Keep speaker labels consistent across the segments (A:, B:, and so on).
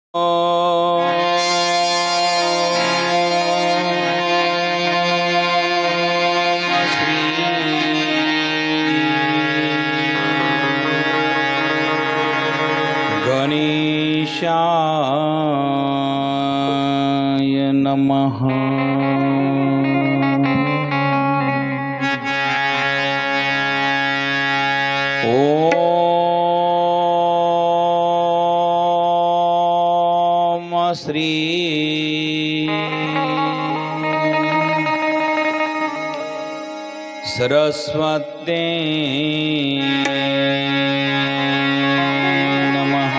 A: गणेशाय नमः। ओम श्री सरस्वती नमः।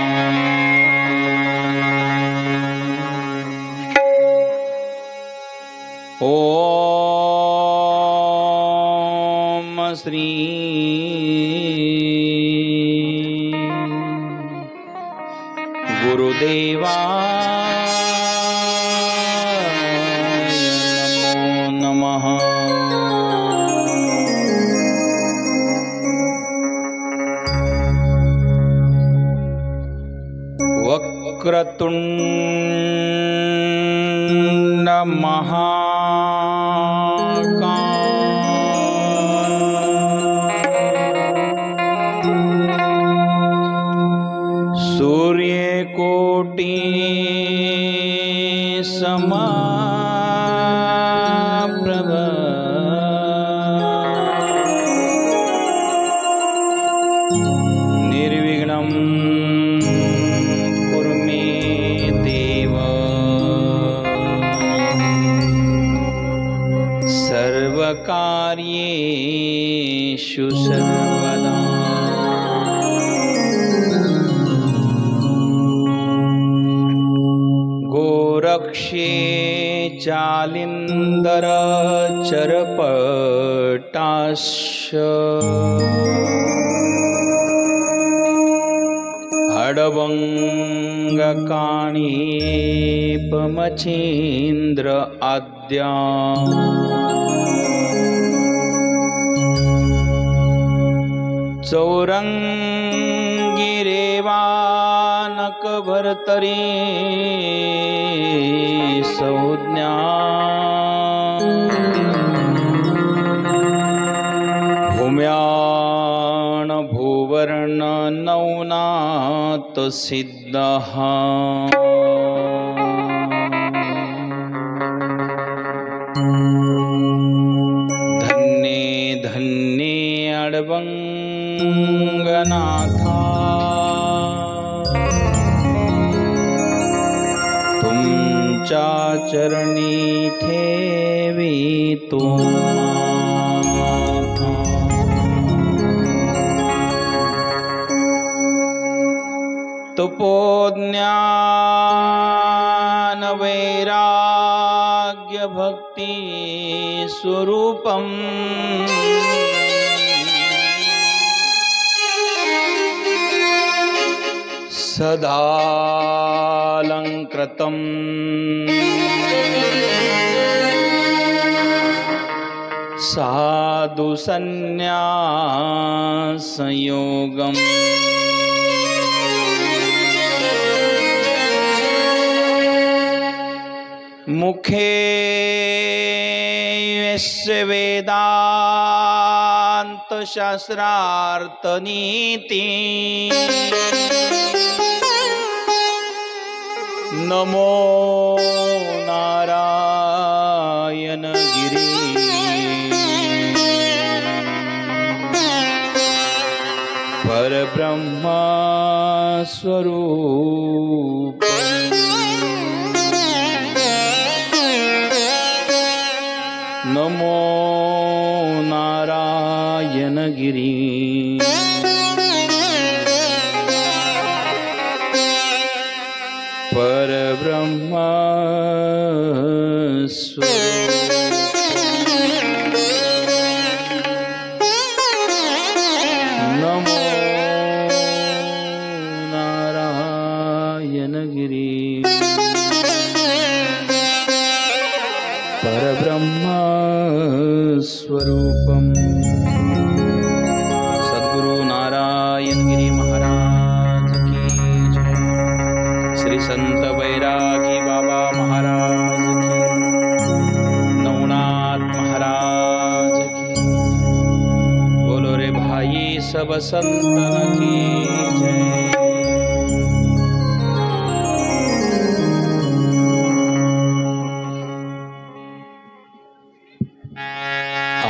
A: ओम श्री गुरुदेवाय नमो नमः। वक्रतुंड सूर्यकोटि समप्रभ निर्विघ्नं कुरु मे देव सर्वकार्येषु सर्वदा। गोरक्षे जालिंदर चरपटाश्च अडवंगकाणीपमचीन्द्र आद्या चौरंगिरेवानकभर्तरी संज्ञा भूम्यान भूवर्ण नौनाथ सिद्धः धन्ये धन्ये अडवंगनाथा तुमच्या चरणी ठेवितो माथा। तपोज्ञान वैराग्य भक्ति स्वरूपम सदालंकृतं साधु संन्यासयोगम् मुखे यस्य वेदांत शास्त्रार्थ नीति नमो नारायण गिरी परब्रह्म स्वरूप नमो नारायण गिरी परब्रह्म नमो नारायण गिरी परब्रह्म स्वरूपम। सद्गुरु नारायण गिरी महाराज की जय। श्री संत बैरागी बाबा महाराज की, नवनाथ महाराज की। बोलो रे भाई सब संतन की जय।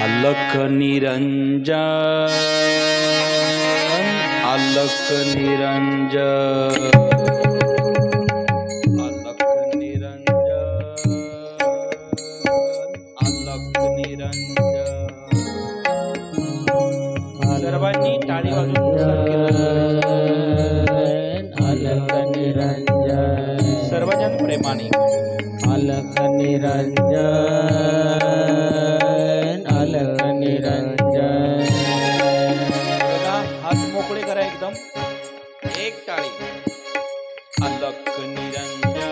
A: अलख निरंजन, अलख निरंजन, अलख निरंजन, अलख निरंजन। सर्वांनी टाळी वाजवून
B: अलख निरंजन,
A: सर्वजन प्रेमाने
B: अलख निरंजन, अलख निरंजन।
A: हात मोकळे करा एकदम, एक टाळी। अलख निरंजन,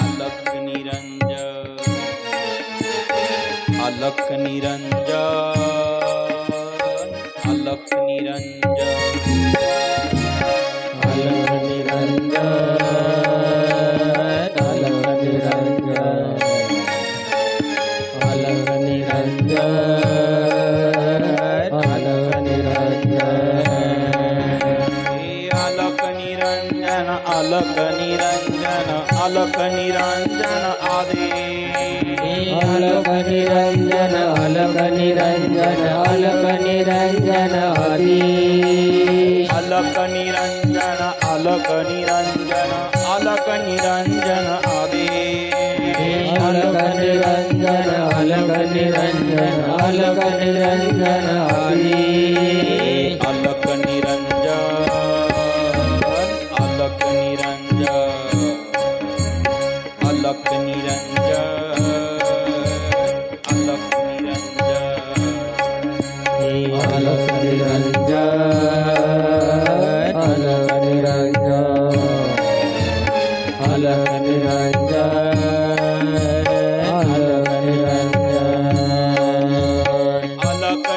A: अलख निरंजन, अलख निरंजन, अलख निरंजन,
B: अलख निरंजन, अलख निरंजन, अलख निरंजन, अलख निरंजन।
A: अलख निरंजन, अलख निरंजन, अलख निरंजन आदेश।
B: अलख निरंजन, अलख निरंजन, अलख निरंजन आदेश।
A: अलख निरंजन, अलख निरंजन, अलख निरंजन आदेश।
B: अलख निरंजन, अलख निरंजन, अलख निरंजन आदेश।
A: अलख निरंजन, अलख निरंजन, अलख निरंजन, अलख निरंजन।
B: अलख निरंजन, अलख निरंजन, अलख निरंजन, अलख निरंजन।
A: अलख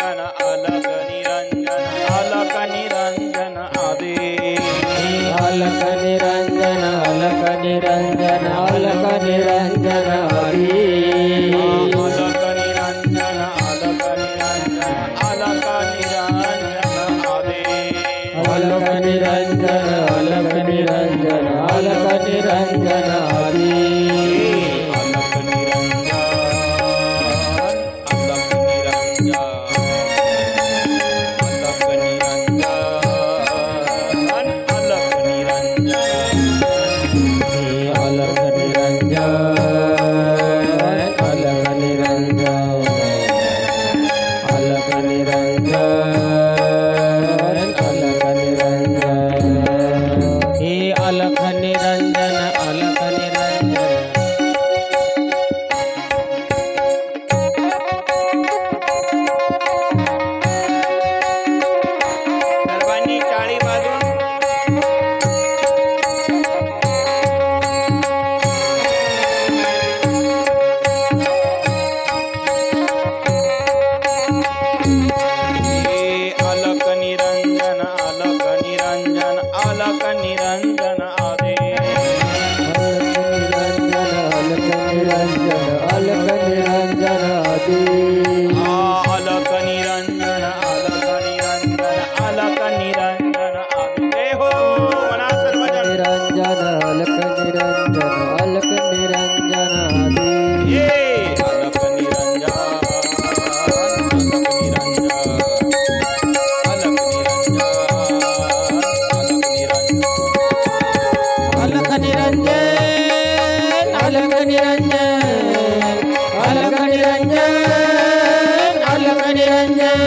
A: निरंजन, अलख निरंजन, अलख निरंजन आदेश।
B: अलख निरंजन, अलख निरंजन, अलख निरंजन आदेश।
A: अलख निरंजन, अलख निरंजन, अलख निरंजन आदेश।
B: अलख निरंजन, अलख निरंजन, अलख निरंजन आदेश।
A: अलख निरंजन, अलख निरंजन, अलख निरंजन, अलख निरंजन।
B: अलख निरंजन, अलख निरंजन, अलख निरंजन, अलख निरंजन। हे अलख निरंजन, अलख निरंजन।
A: सर्वांनी टाळी वाजवून अलख निरंजन, अलख निरंजन, अलख निरंजन आदेश।
B: अलख निरंजन, अलख निरंजन आदेश।
A: अलख निरंजन, अलख निरंजन, अलख निरंजन आदेश। हो म्हणा सर्वजन।
B: निरंजन, अलख निरंजन, अलख निरंजन आदेश।
A: ये अलख निरंजन, अलख निरंजन, अलख निरंजन, अलख निरंजन।
B: अलख निरंजन, अलख निरंजन, अलख निरंजन, अलख निरंजन।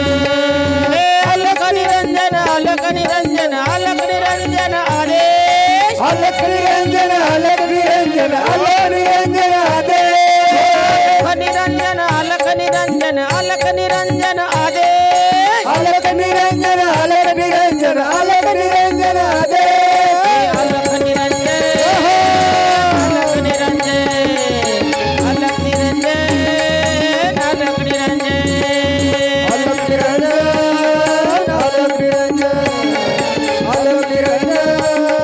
B: अलख निरंजन, अलख निरंजन, अलख निरंजन आदेश। अलख निरंजन, अलख निरंजन, अलख निरंजन आदेश। अलख निरंजन, अलख निरंजन, अलख निरंजन आदेश। अलख निरंजन, अलख निरंजन, अलख निरंजन आदेश। अलख निरंजन, अलख निरंजन, अलख निरंजन, अलख निरंजन। अलख निरंजन, अलख निरंजन, अलख निरंजन।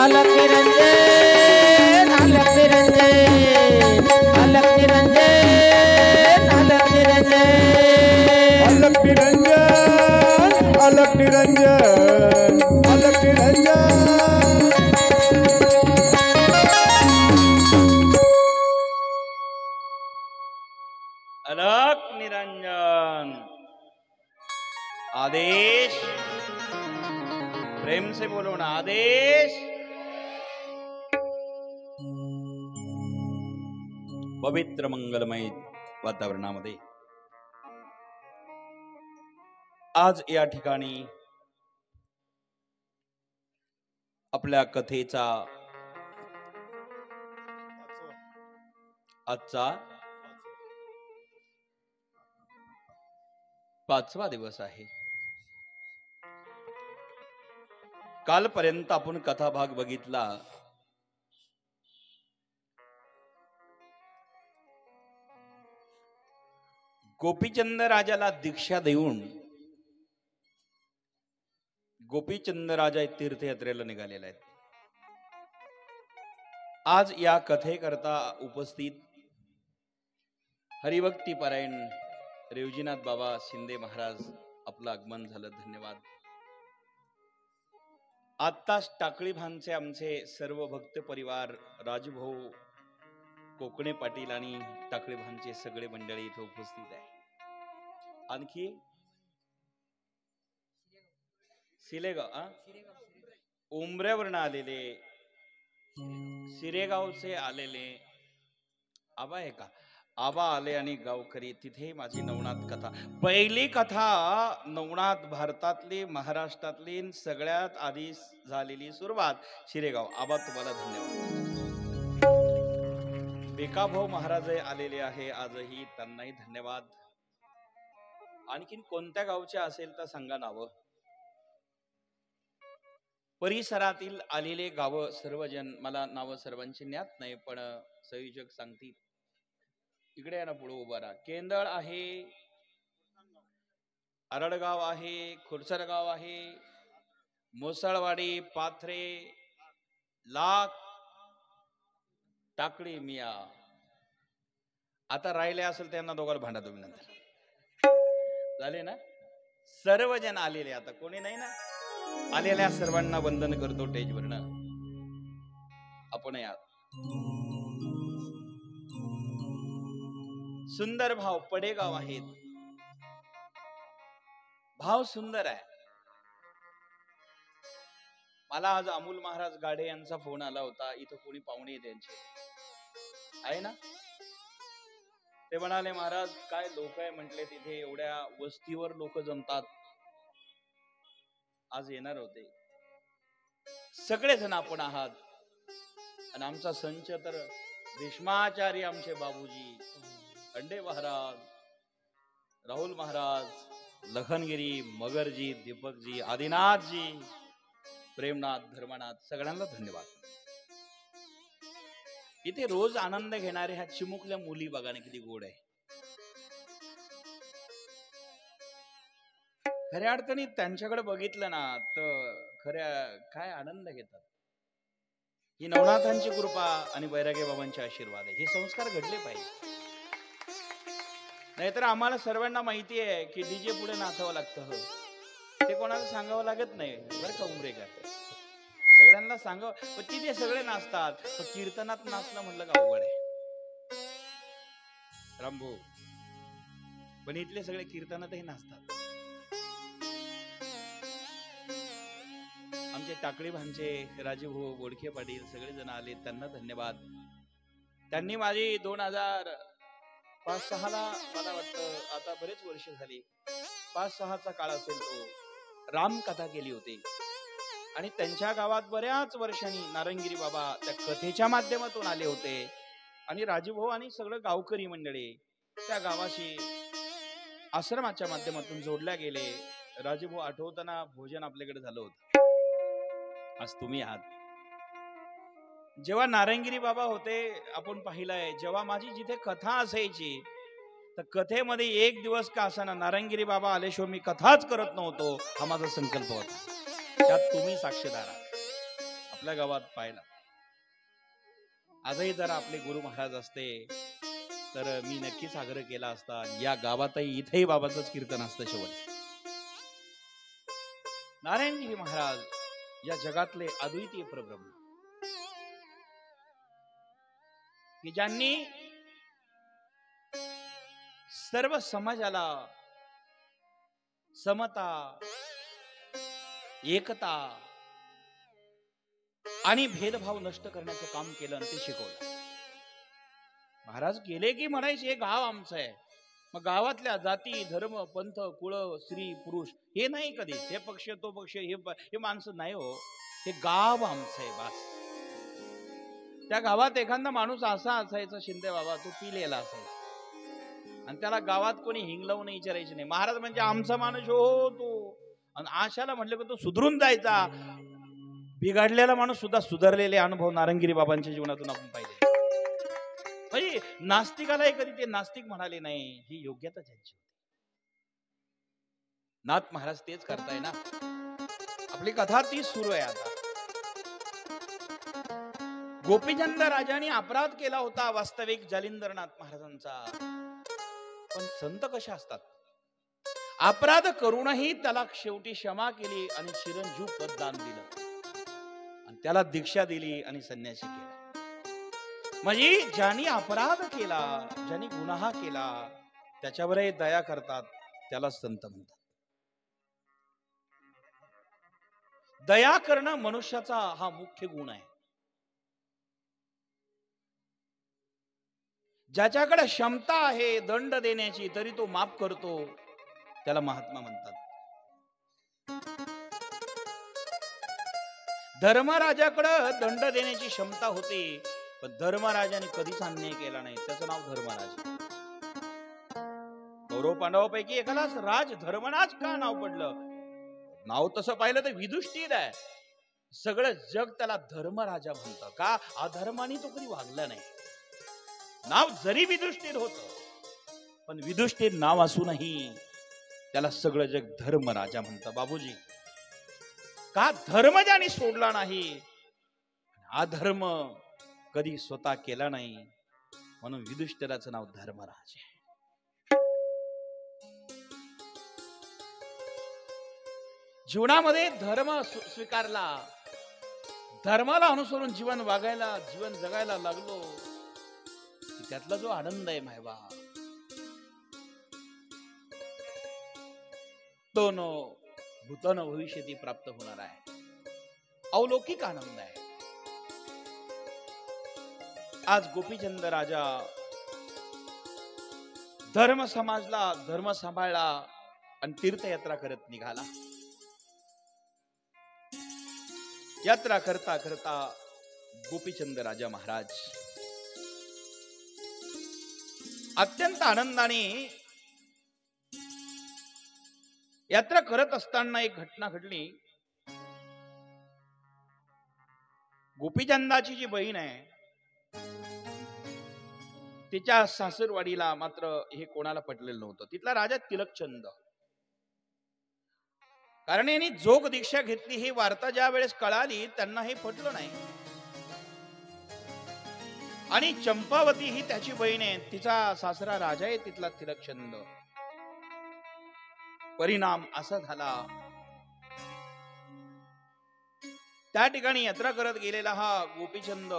B: अलग निरंजन अलग निरंजन अलग निरंजन अलग निरंजन
C: अलग निरंजन अलग निरंजन अलग निरंजन
A: अलग निरंजन आदेश प्रेम से बोलो ना आदेश पवित्र मंगलमय वातावरणामध्ये आज या ठिकाणी आपल्या कथेचा आजचा 5वा दिवस आहे. कालपर्यंत आपण कथा भाग बघितला. गोपीचंद राजाला दीक्षा देऊन गोपीचंद राजा तीर्थयात्रेला निघालेला आहेत. आज या कथेकरता उपस्थित हरिभक्ती परायण रेवजीनाथ बाबा शिंदे महाराज आपलं आगमन झालं. धन्यवाद. आत्ताच टाकळी भानचे आमचे सर्व भक्त परिवार राजभाऊ कोकणे पाटील आणि टाकळी भानचे सगळे मंडळी इथे उपस्थित आहे. आणखी सिलेगाव उमऱ्यावरनं आलेले सिरेगावचे आलेले आबा आहे का आबा आले आणि गावकरी तिथे माझी नवनाथ कथा पहिली कथा नवनाथ भारतातली महाराष्ट्रातली सगळ्यात आधी झालेली सुरुवात शिरेगाव. आबा तुम्हाला धन्यवाद. भिकाभाऊ महाराज आलेले आहे आजही त्यांनाही धन्यवाद. आणखीन कोणत्या गावचे असेल तर सांगा नाव. परिसरातील आलेले गाव सर्वजन मला नाव सर्वांची ज्ञात नाही पण संयोजक सांगतील. इकडे आहे ना पुढे उभा राहा. केंदळ आहे आरडगाव आहे खुरसरगाव आहे मोसळवाडी पाथरे लाख टाकळी मिया. आता राहिले असेल त्यांना दोघांना भांडा तुम्ही नंतर. झाले ना सर्वजण आलेले. आता कोणी नाही ना आलेल्या सर्वांना वंदन करतो टेजवरनं. आपण या सुंदर भाव पडेगाव आहेत. भाव सुंदर आहे. मला आज अमोल महाराज गाढे यांचा फोन आला होता. इथं कोणी पाहुणे त्यांचे आहे ना. ते म्हणाले महाराज काय लोक आहे म्हटले तिथे एवढ्या वस्तीवर लोक जमतात. आज येणार होते सगळेजण आपण आहात. आणि आमचा संच तर भीष्माचार्य आमचे बाबूजी खंडे महाराज राहुल महाराज लखनगिरी मगरजी दीपकजी आदिनाथजी प्रेमनाथ धर्मनाथ सगळ्यांना धन्यवाद. इथे रोज आनंद घेणारे ह्या चिमुकल्या मुली बघा ना किती गोड आहे. खऱ्या अर्थाने त्यांच्याकडे बघितलं ना तर खऱ्या काय आनंद घेतात. ही नवनाथांची कृपा आणि बैरागे बाबांचे आशीर्वाद आहे. हे संस्कार घडले पाहिजे. नाहीतर आम्हाला सर्वांना माहिती आहे की डीजे पुढे नाचावं लागतं. ते कोणाला सांगावं लागत नाही बरं का उमरेकर. सगळ्यांना सांगावं पण तिथे सगळे नाचतात. पण कीर्तनात नाचणं म्हणलं का अवघड आहे रामभाऊ. पण इथले सगळे कीर्तनातही नाचतात. आमचे टाकळी भांचे राजूभाऊ बोडखे पाटील सगळेजण आले त्यांना धन्यवाद. त्यांनी माझी 2005-06 ला मला वाटतं आता बरेच वर्ष झाली 5-6चा काळ असेल तो रामकथा केली होती. आणि त्यांच्या गावात बऱ्याच वर्षांनी नारंगिरी बाबा त्या कथेच्या माध्यमातून आले होते. आणि राजूभाऊ आणि सगळं गावकरी मंडळी त्या गावाशी आश्रमाच्या माध्यमातून जोडल्या गेले. राजूभाऊ आठवताना भोजन आपल्याकडे झालं होतं. आज तुम्ही आहात. जेव्हा नारंगिरी बाबा होते आपण पाहिलंय. जेव्हा माझी जिथे कथा असायची तर कथेमध्ये एक दिवस का असाना नारंगिरी बाबा आल्याशिवाय मी कथाच करत नव्हतो. हा माझा संकल्प होता. त्यात तुम्ही साक्षीदार आहात. आपल्या गावात पाहिला. आजही जर आपले गुरु महाराज असते तर मी नक्कीच आग्रह केला असता, या गावातही इथेही बाबाचंच कीर्तन असतं शेवट. नारायणगिरी महाराज या जगातले अद्वितीय परब्रह्म, की ज्यांनी सर्व समाजाला समता, एकता आणि भेदभाव नष्ट करण्याचं काम केलं आणि ते शिकवलं. महाराज गेले की म्हणायचे हे गाव आमचं आहे. मग गावातल्या जाती, धर्म, पंथ, कुळ, स्त्री, पुरुष हे नाही कधी, हे पक्ष तो पक्ष हे माणसं नाही हो, हे गाव आमचं आहे बस. त्या गावात एखादा माणूस असा असायचा, शिंदे बाबा, तो पिलेला असायचा आणि त्याला गावात कोणी हिंगलावून नाही विचारायचे नाही. महाराज म्हणजे आमचा माणूस हो तो. आणि आशाला म्हटलं की तो सुधरून जायचा. बिघडलेला माणूस सुद्धा सुधारलेले अनुभव नारंगिरी बाबांच्या जीवनातून आपण पाहिले. म्हणजे नास्तिकालाही कधी ते नास्तिक म्हणाले नाही, ही योग्यता त्यांची होती. नाथ महाराज तेच करताय ना. आपली कथा तीच सुरू आहे आता. गोपीचंद राजाने अपराध केला होता वास्तविक जालिंदरनाथ महाराजांचा. पण संत कशा असतात, अपराध करूनही त्याला शेवटी क्षमा केली आणि चिरंजीव पद दान दिलं आणि त्याला दीक्षा दिली आणि संन्यासी केला. म्हणजे ज्यांनी अपराध केला, ज्यांनी गुन्हा केला, त्याच्यावरही दया करतात, त्याला संत म्हणतात. दया करणं मनुष्याचा हा मुख्य गुण आहे. ज्याच्याकडे क्षमता आहे दंड देण्याची तरी तो माफ करतो, त्याला महात्मा म्हणतात. धर्मराजाकडे दंड देण्याची क्षमता होती, पण धर्मराजाने कधीच अन्याय केला नाही, त्याचं नाव धर्मराज. कौरव पांडवापैकी एकालाच राज धर्मराज का नाव पडलं? नाव तसं पाहिलं तर विदुष्टिर आहे. सगळं जग त्याला धर्मराजा म्हणतं का? अधर्माने तो कधी वागला नाही. नाव जरी विदुष्टिर होत, पण विदुष्टिर नाव असूनही त्याला सगळं जग धर्मराजा म्हणतं. बाबूजी, का धर्म ज्याने सोडला नाही, अधर्म कधी स्वतः केला नाही, म्हणून विदुष्टिराचं नाव धर्मराज आहे. जीवनामध्ये धर्म स्वीकारला, धर्माला अनुसरून जीवन वागायला, जीवन जगायला लागलो, त्यातला जो आनंद आहे मायबा, तो न भूतन भविष्यती प्राप्त होणार आहे. अलौकिक आनंद आहे. आज गोपीचंद राजा धर्म समाजला, धर्म सांभाळला आणि तीर्थयात्रा करत निघाला. यात्रा करता करता गोपीचंद राजा महाराज अत्यंत आनंदाने यात्रा करत असताना एक घटना घडली. गोपीचंदाची जी बहीण आहे, तिच्या सासरवाडीला मात्र हे कोणाला पटलेलं नव्हतं. तिथला राजा तिलकचंद, कारण यांनी जोग दीक्षा घेतली ही वार्ता ज्या वेळेस कळाली, त्यांना हे पटलं नाही. आणि चंपावती ही त्याची बहीण आहे, तिचा सासरा राजा आहे तिथला तिलकचंद. परिणाम असा झाला, त्या ठिकाणी यात्रा करत गेलेला हा गोपीचंद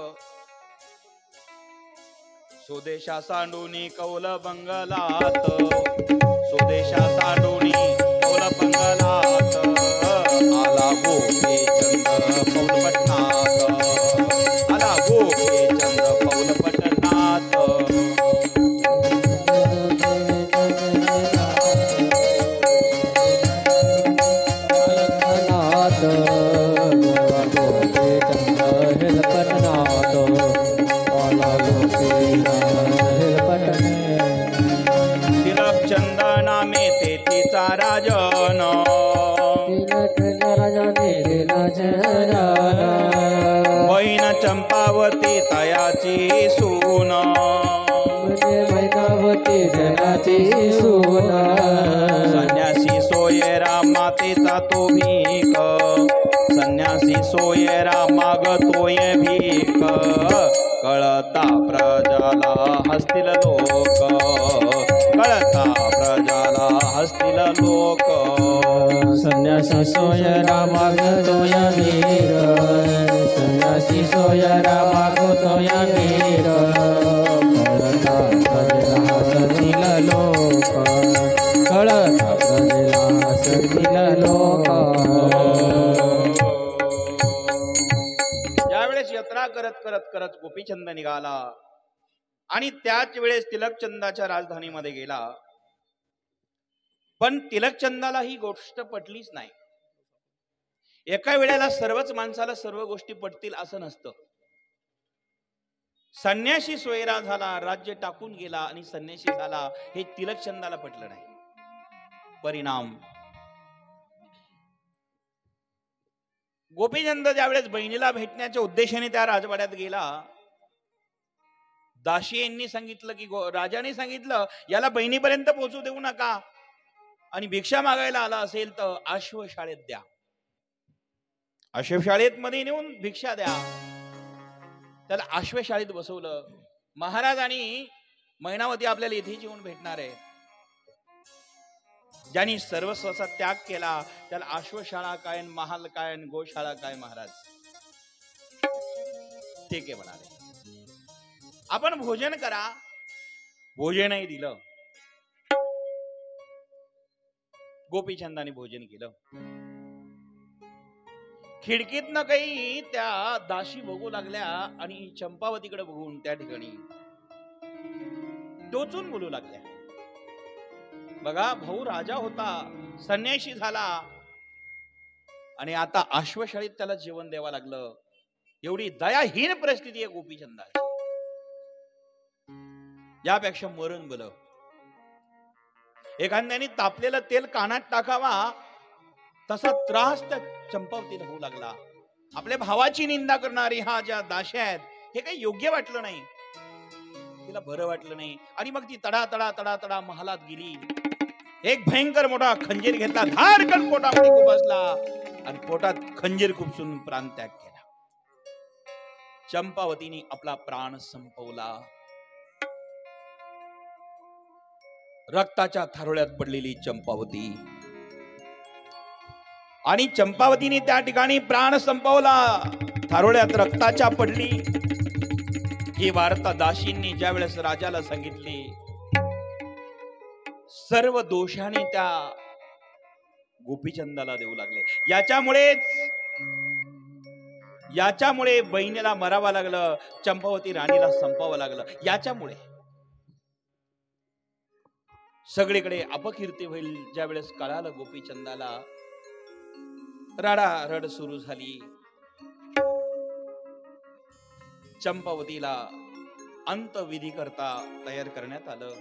A: स्वदेशा सांडूनी कौल बंगलात, स्वदेशा सांडूनी कौल बंगलात, आला गोपीचंद पौल पटनात, आला गोपीचंद पौल पटनात. तिलकचंद नामे तेथीचा राजन, बहीण चंपावती तयाची सून,
B: जनाची सून,
A: संन्यासी सोये राम मातेचा तो भीक, संन्यासी सोयरा मागतोय भीक, कळता प्रजाला हसतील लोक, कळता प्रजाला हसतील लोक.
B: संन्यासी सोयरा मागतोय भीक, संन्यासी सोयरा मागतोय भीक, कळता प्रजेला हसतील लोक, कळता प्रजेला हसतील लोक.
A: ज्यावेळेस यात्रा करत करत करत गोपीचंद निघाला आणि त्याच वेळेस तिलकचंदाच्या राजधानीमध्ये गेला. पण तिलकचंदाला ही गोष्ट पटलीच नाही. एका वेळेला सर्वच माणसाला सर्व गोष्टी पटतील असं नसतं. संन्यासी सोयरा झाला, राज्य टाकून गेला आणि संन्यासी झाला, हे तिलकचंदाला पटलं नाही. परिणाम, गोपीचंद ज्यावेळेस बहिणीला भेटण्याच्या उद्देशाने त्या राजवाड्यात गेला, दाशी यांनी सांगितलं की राजाने सांगितलं याला बहिणीपर्यंत पोहोचू देऊ नका, आणि भिक्षा मागायला आला असेल तर आश्वशाळेत द्या, आश्वशाळेत मध्ये नेऊन भिक्षा द्या. त्याला आश्वशाळेत बसवलं. महाराज आणि मैनावती आपल्याला इथेच येऊन भेटणार आहे. ज्यांनी सर्वस्वाचा त्याग केला त्याला आश्वशाळा काय, महाल काय, गोशाळा काय महाराज, ठीक आहे म्हणाले. आपण भोजन करा. भोजनही दिलं. गोपीचंदाने भोजन केलं. खिडकीतनं काही त्या दाशी बघू लागल्या आणि चंपावतीकडे बघून त्या ठिकाणी टोचून बोलू लागल्या. बघा, भाऊ राजा होता, संन्यासी झाला आणि आता आश्वशाळीत त्याला जेवण द्यावं लागलं. एवढी दयाहीन परिस्थिती आहे गोपीचंदाची. यापेक्षा मरण बलं. एखाद्याने तापलेलं तेल कानात टाकावा तसा त्रास त्या चंपावतीला होऊ लागला. आपल्या भावाची निंदा करणारी हा ज्या दाश्या आहेत, हे काही योग्य वाटलं नाही, तिला बरं वाटलं नाही. आणि मग ती तडा तडा तडा तडा महालात गेली. एक भयंकर मोठा खंजीर घेतला, धारकन पोटामध्ये खुपसला आणि पोटात खंजीर खुपसून प्राणत्याग केला. चंपावतीने आपला प्राण संपवला. रक्ताच्या थारोळ्यात पडलेली चंपावती, आणि चंपावतीने त्या ठिकाणी प्राण संपवला, थारोळ्यात रक्ताच्या पडली. ही वार्ता दाशींनी ज्या वेळेस राजाला सांगितली, सर्व दोषाने त्या गोपीचंदाला देऊ लागले. याच्यामुळे बहिणीला मरावं लागलं, चंपावती राणीला संपावं लागलं. याच्यामुळे सगळीकडे अपकीर्ती होईल. ज्या वेळेस कळालं गोपीचंदाला, रडारड सुरू झाली. चंपावतीला अंतविधी करता तयार करण्यात आलं.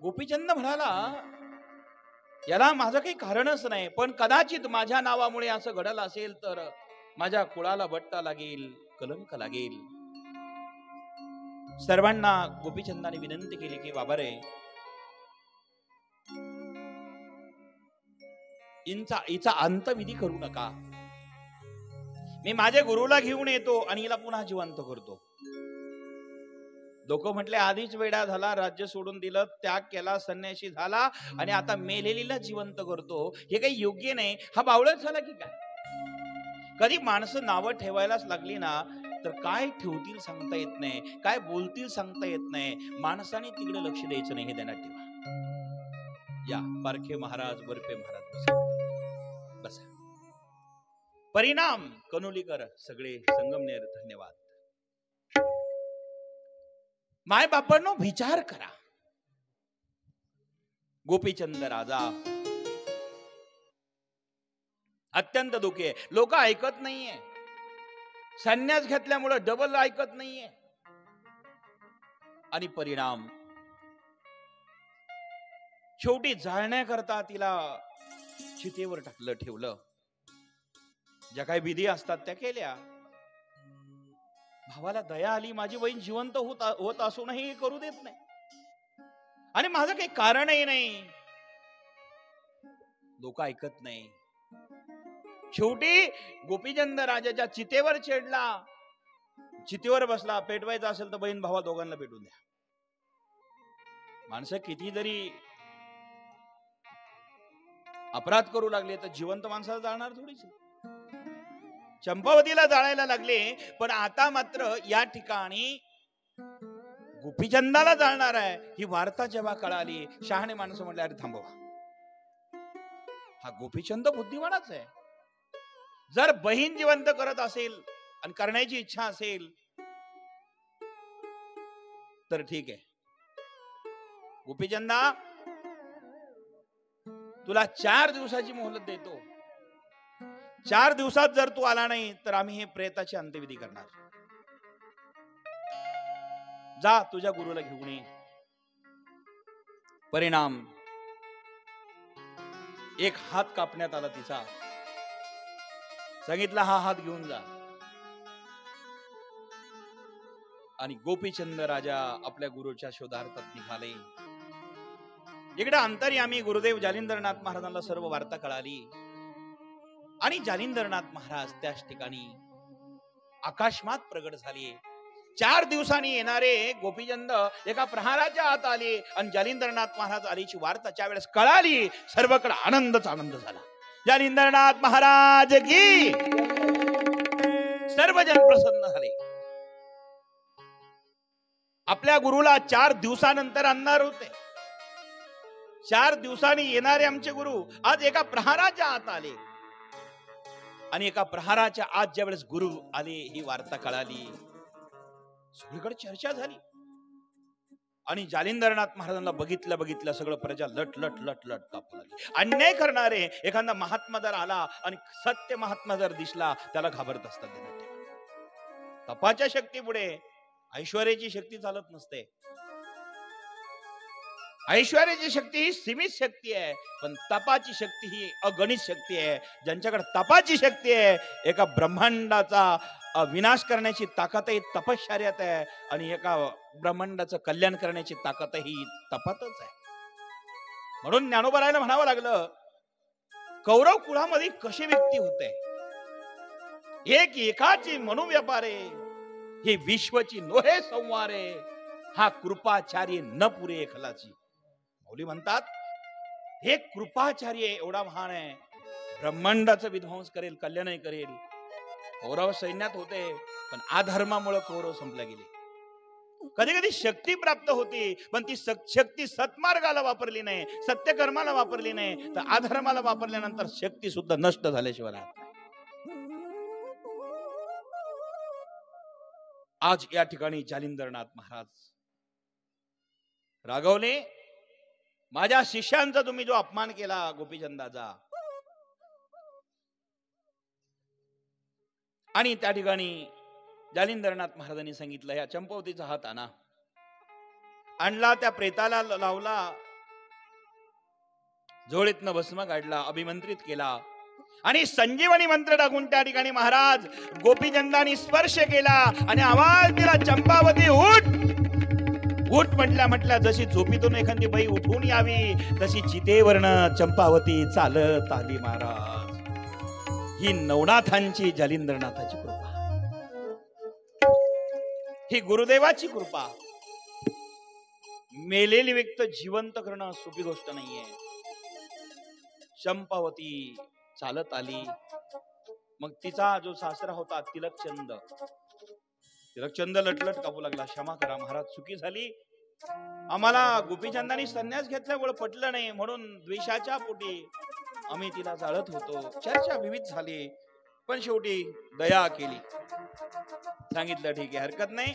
A: गोपीचंद म्हणाला, याला माझं काही कारणच नाही, पण कदाचित माझ्या नावामुळे असं घडलं असेल तर माझ्या कुळाला बट्टा लागेल, कलंक लागेल. सर्वांना गोपीचंदाने विनंती केली की बाबा रे, हिचा अंतविधी करू नका. मी माझ्या गुरुला घेऊन येतो आणि हिला पुन्हा जिवंत करतो. लोक म्हटले आधीच वेडा झाला, राज्य सोडून दिलं, त्याग केला, संन्यासी झाला आणि आता मेलेलीला जिवंत करतो. हे काही योग्य नाही. हा बावळट झाला की काय? कधी माणसं नावं ठेवायलाच लागली ना तर काय ठेवतील सांगता येत नाही, काय बोलतील सांगता येत नाही. माणसाने तिकडे लक्ष द्यायचं नाही, हे ध्यानात ठेवा. या पारखे महाराज, बर्फे महाराज बसा. परिणाम कनोलीकर, सगळे संगमनेर, धन्यवाद. माय बापांनो विचार करा. गोपीचंद राजा अत्यंत दुःखी आहे. लोक ऐकत नाहीये. संन्यास घेतल्यामुळे डबल ऐकत नाहीये. आणि परिणाम शेवटी जाळण्याकरता तिला चितेवर ठेवलं. ज्या काही विधी असतात त्या केल्या. भावाला दया आली, माझी बहीण जिवंत होत असूनही करू देत नाही, आणि माझं काही कारणही नाही. लोक ऐकत नाही. शेवटी गोपीचंद राजाच्या चितेवर चढला, चितेवर बसला. पेटवायचा असेल तर बहीण भावा दोघांना पेटून द्या. माणसं किती जरी अपराध करू लागले तर जिवंत माणसाला जाळणार थोडीच. चंपावतीला जाळायला लागले, पण आता मात्र या ठिकाणी गोपीचंदाला जाळणार आहे ही वार्ता जेव्हा कळाली, शहाणे माणसं म्हटले अरे थांबवा, हा गोपीचंद बुद्धिमानच आहे. जर बहीण जिवंत करत असेल आणि करण्याची इच्छा असेल तर ठीक आहे. गोपीचंदा, तुला 4 दिवसाची मोहलत देतो. 4 दिवसात जर तू आला नाही तर आम्ही हे प्रेताची अंत्यविधी करणार. जा तुझ्या गुरुला घेऊन ये. परिणाम, एक हात कापण्यात आला तिचा. सांगितलं हा हात घेऊन जा. आणि गोपीचंद राजा आपल्या गुरुच्या शोधार्थात निघाले. इकडे अंतर्यामी गुरुदेव जालिंदरनाथ महाराजांना सर्व वार्ता कळाली आणि जालिंदरनाथ महाराज त्याच ठिकाणी आकाशमात प्रगट झाले. 4 दिवसांनी येणारे गोपीचंद एका प्रहाराच्या आत आले आणि जालिंदरनाथ महाराज आलीची वार्ता ज्या वेळेस कळाली, सर्वकडे आनंदच आनंद झाला. जालिंदरनाथ महाराज की सर्वजन प्रसन्न झाले. आपल्या गुरुला 4 दिवसानंतर आणणार होते. 4 दिवसांनी येणारे आमचे गुरु आज एका प्रहाराच्या आत आले आणि एका प्रहाराच्या आत ज्या वेळेस गुरु आले ही वार्ता कळाली, सगळीकडे चर्चा झाली. आणि जालिंदरनाथ महाराजांना बघितलं सगळं प्रजा लट लट लट लट कापू लागली. अन्याय करणारे एखादा महात्मा जर आला आणि सत्य महात्मा जर दिसला त्याला घाबरत असतात. तपाच्या शक्ती पुढे ऐश्वर्याची शक्ती चालत नसते. ऐश्वर्याची शक्ती ही सीमित शक्ती आहे, पण तपाची शक्ती ही अगणित शक्ती आहे. ज्यांच्याकडे तपाची शक्ती आहे, एका ब्रह्मांडाचा विनाश करण्याची ताकदही तपश्चर्यात आहे आणि एका ब्रह्मांडाचं कल्याण करण्याची ताकदही तपातच आहे. म्हणून ज्ञानोबरायला म्हणावं लागलं, कौरव कुळामध्ये कशी व्यक्ती होते, एक एकाची मनोव्यापारे, हे विश्वची नोहे संवारे, हा कृपाचार्य न पुरे खलाची. मौली म्हणतात हे कृपाचार्य एवढा महान आहे, ब्रह्मांडाचा विध्वंस करेल, कल्याणही करेल. कौरव सैन्यात होते पण अधर्मामुळे कौरव संपले गेले. कधी कधी शक्ती प्राप्त होती पण ती शक्ती सत्मार्गाला वापरली नाही, सत्यकर्माला वापरली नाही, तर अधर्माला वापरल्यानंतर शक्ती सुद्धा नष्ट झाल्याशिवाय राहत नाही. आज या ठिकाणी जालिंदरनाथ महाराज रागवले, माझ्या शिष्यांचा तुम्ही जो अपमान केला गोपीचंदाचा, आणि त्या ठिकाणी जालिंदरनाथ महाराजांनी सांगितलं या चंपावतीचा हात आणा. आणला, त्या प्रेताला लावला, झोळीतनं भस्म काढला, अभिमंत्रित केला आणि संजीवनी मंत्र टाकून त्या ठिकाणी महाराज गोपीचंदानी स्पर्श केला आणि आवाज दिला, चंपावती उठ. उठ म्हटल्या जशी झोपीतून एखादी बाई उठून यावी तशी चितेवरनं चंपावती चालत आली. महाराज, ही नवनाथांची जालिंदरनाथाची कृपा, ही गुरुदेवाची कृपा. मेलेली व्यक्ती जिवंत करणं सोपी गोष्ट नाहीये. चंपावती चालत आली. मग तिचा जो सासरा होता तिलकचंद लटलट कापू लागला, क्षमा करा महाराज, चुकी झाली. आम्हाला गोपीचंदानी संन्यास घेतल्यामुळे पटलं नाही, म्हणून द्वेषाच्या पोटी आम्ही तिला जाळत होतो. चर्चा विविध झाली पण शेवटी दया केली. सांगितलं ठीक आहे, हरकत नाही.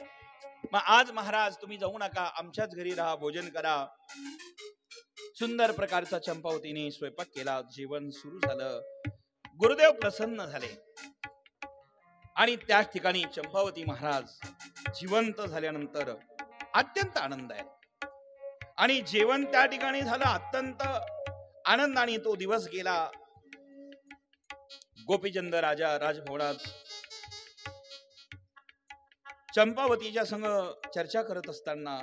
A: मग आज महाराज तुम्ही जाऊ नका, आमच्याच घरी राहा, भोजन करा. सुंदर प्रकारचा चंपावतीने स्वयंपाक केला, जेवण सुरू झालं. गुरुदेव प्रसन्न झाले आणि त्याच ठिकाणी चंपावती महाराज जिवंत झाल्यानंतर अत्यंत आनंद आहे. आणि जेवण त्या ठिकाणी झालं, अत्यंत आनंदाने तो दिवस गेला. गोपीचंद राजा राजभवनात चंपावतीच्या संग चर्चा करत असताना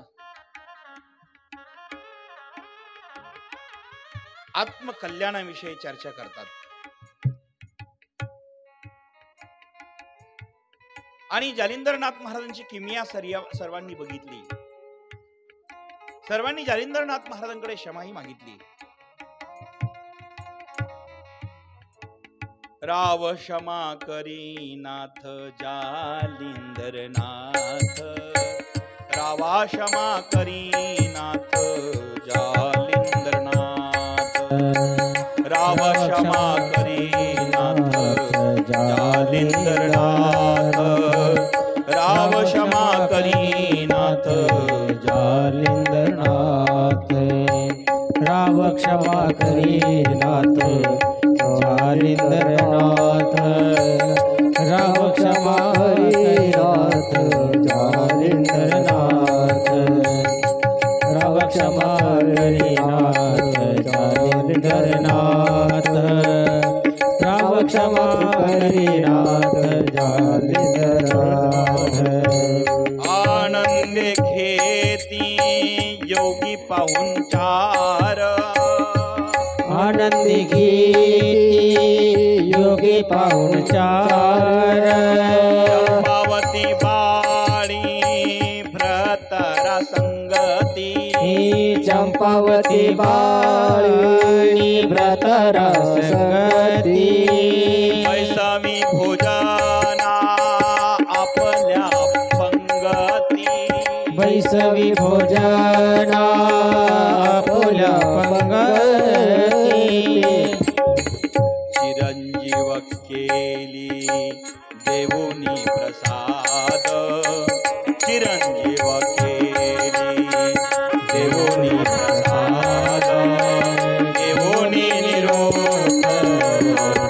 A: आत्मकल्याणाविषयी चर्चा करतात. आणि जालिंदरनाथ महाराजांची किमिया सर्वांनी बघितली. सर्वांनी जालिंदरनाथ महाराजांकडे क्षमाही मागितली. राव क्षमा करी नाथ जालिंदरनाथ, रावा क्षमा करी नाथ जालिंदरनाथ, राव क्षमा करी नाथ जालिंदरनाथ, राव क्षमा करी नाथ
B: जालिंदरनाथ, राव क्षमा करी नाथ जालिंदरनाथ, राव क्षमा करी नाथ जालिंदरनाथ, राव क्षमा करी नाथ जालिंदरनाथ, राव क्षमा करी नाथ जालिंदरनाथ.
A: आनंदे घेती योगी पाहून चार,
B: आनंदी गीती योगी पाहुण चार,
A: चंपावती बाळी भ्रतरा संगती,
B: चंपावती बाळी भ्रतरा संगती,
A: वैसावी भोजना आपल्या पंगती,
B: वैसवी भोजना आपुल्या पंगती,
A: चिरंजीव केली देवोनी प्रसाद, चिरंजीव केली देवोनी प्रसाद, देवोनी निरोप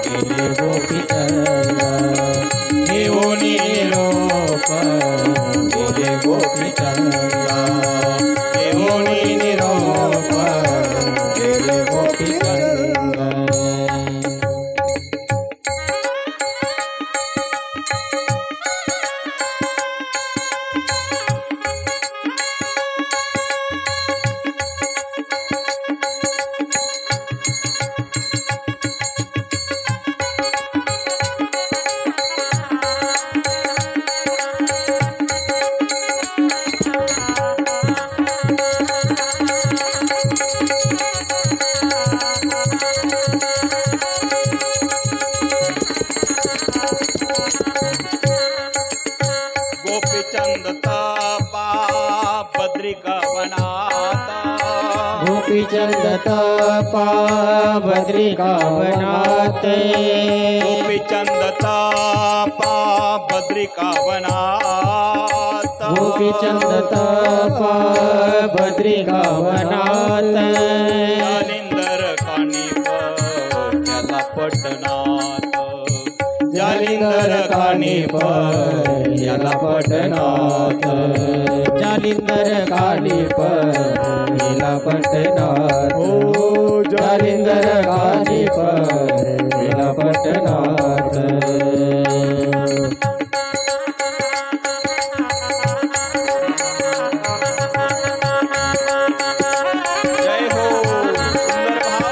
B: केले गोपीचंद,
A: देवोनी निरोप
B: केले गोपीचंद,
A: देवोनी निरोप
B: केले गोपीचंद.
A: गोपीचंद तपा बद्रिका वनाता,
B: गोपीचंद तपा बद्रिका वनात,
A: गोपीचंद तपा बद्रिका वनात,
B: गोपीचंद तपा बद्रिका वनात,
A: जालिंदर कानिप त्याला पटनात,
B: जालिंदर कानिप याला पटनाथ, जालिंदर कानिप याला पटनाथ, जालिंदर कानिप याला पटनाथ.
A: जय हो सुंदर भाव.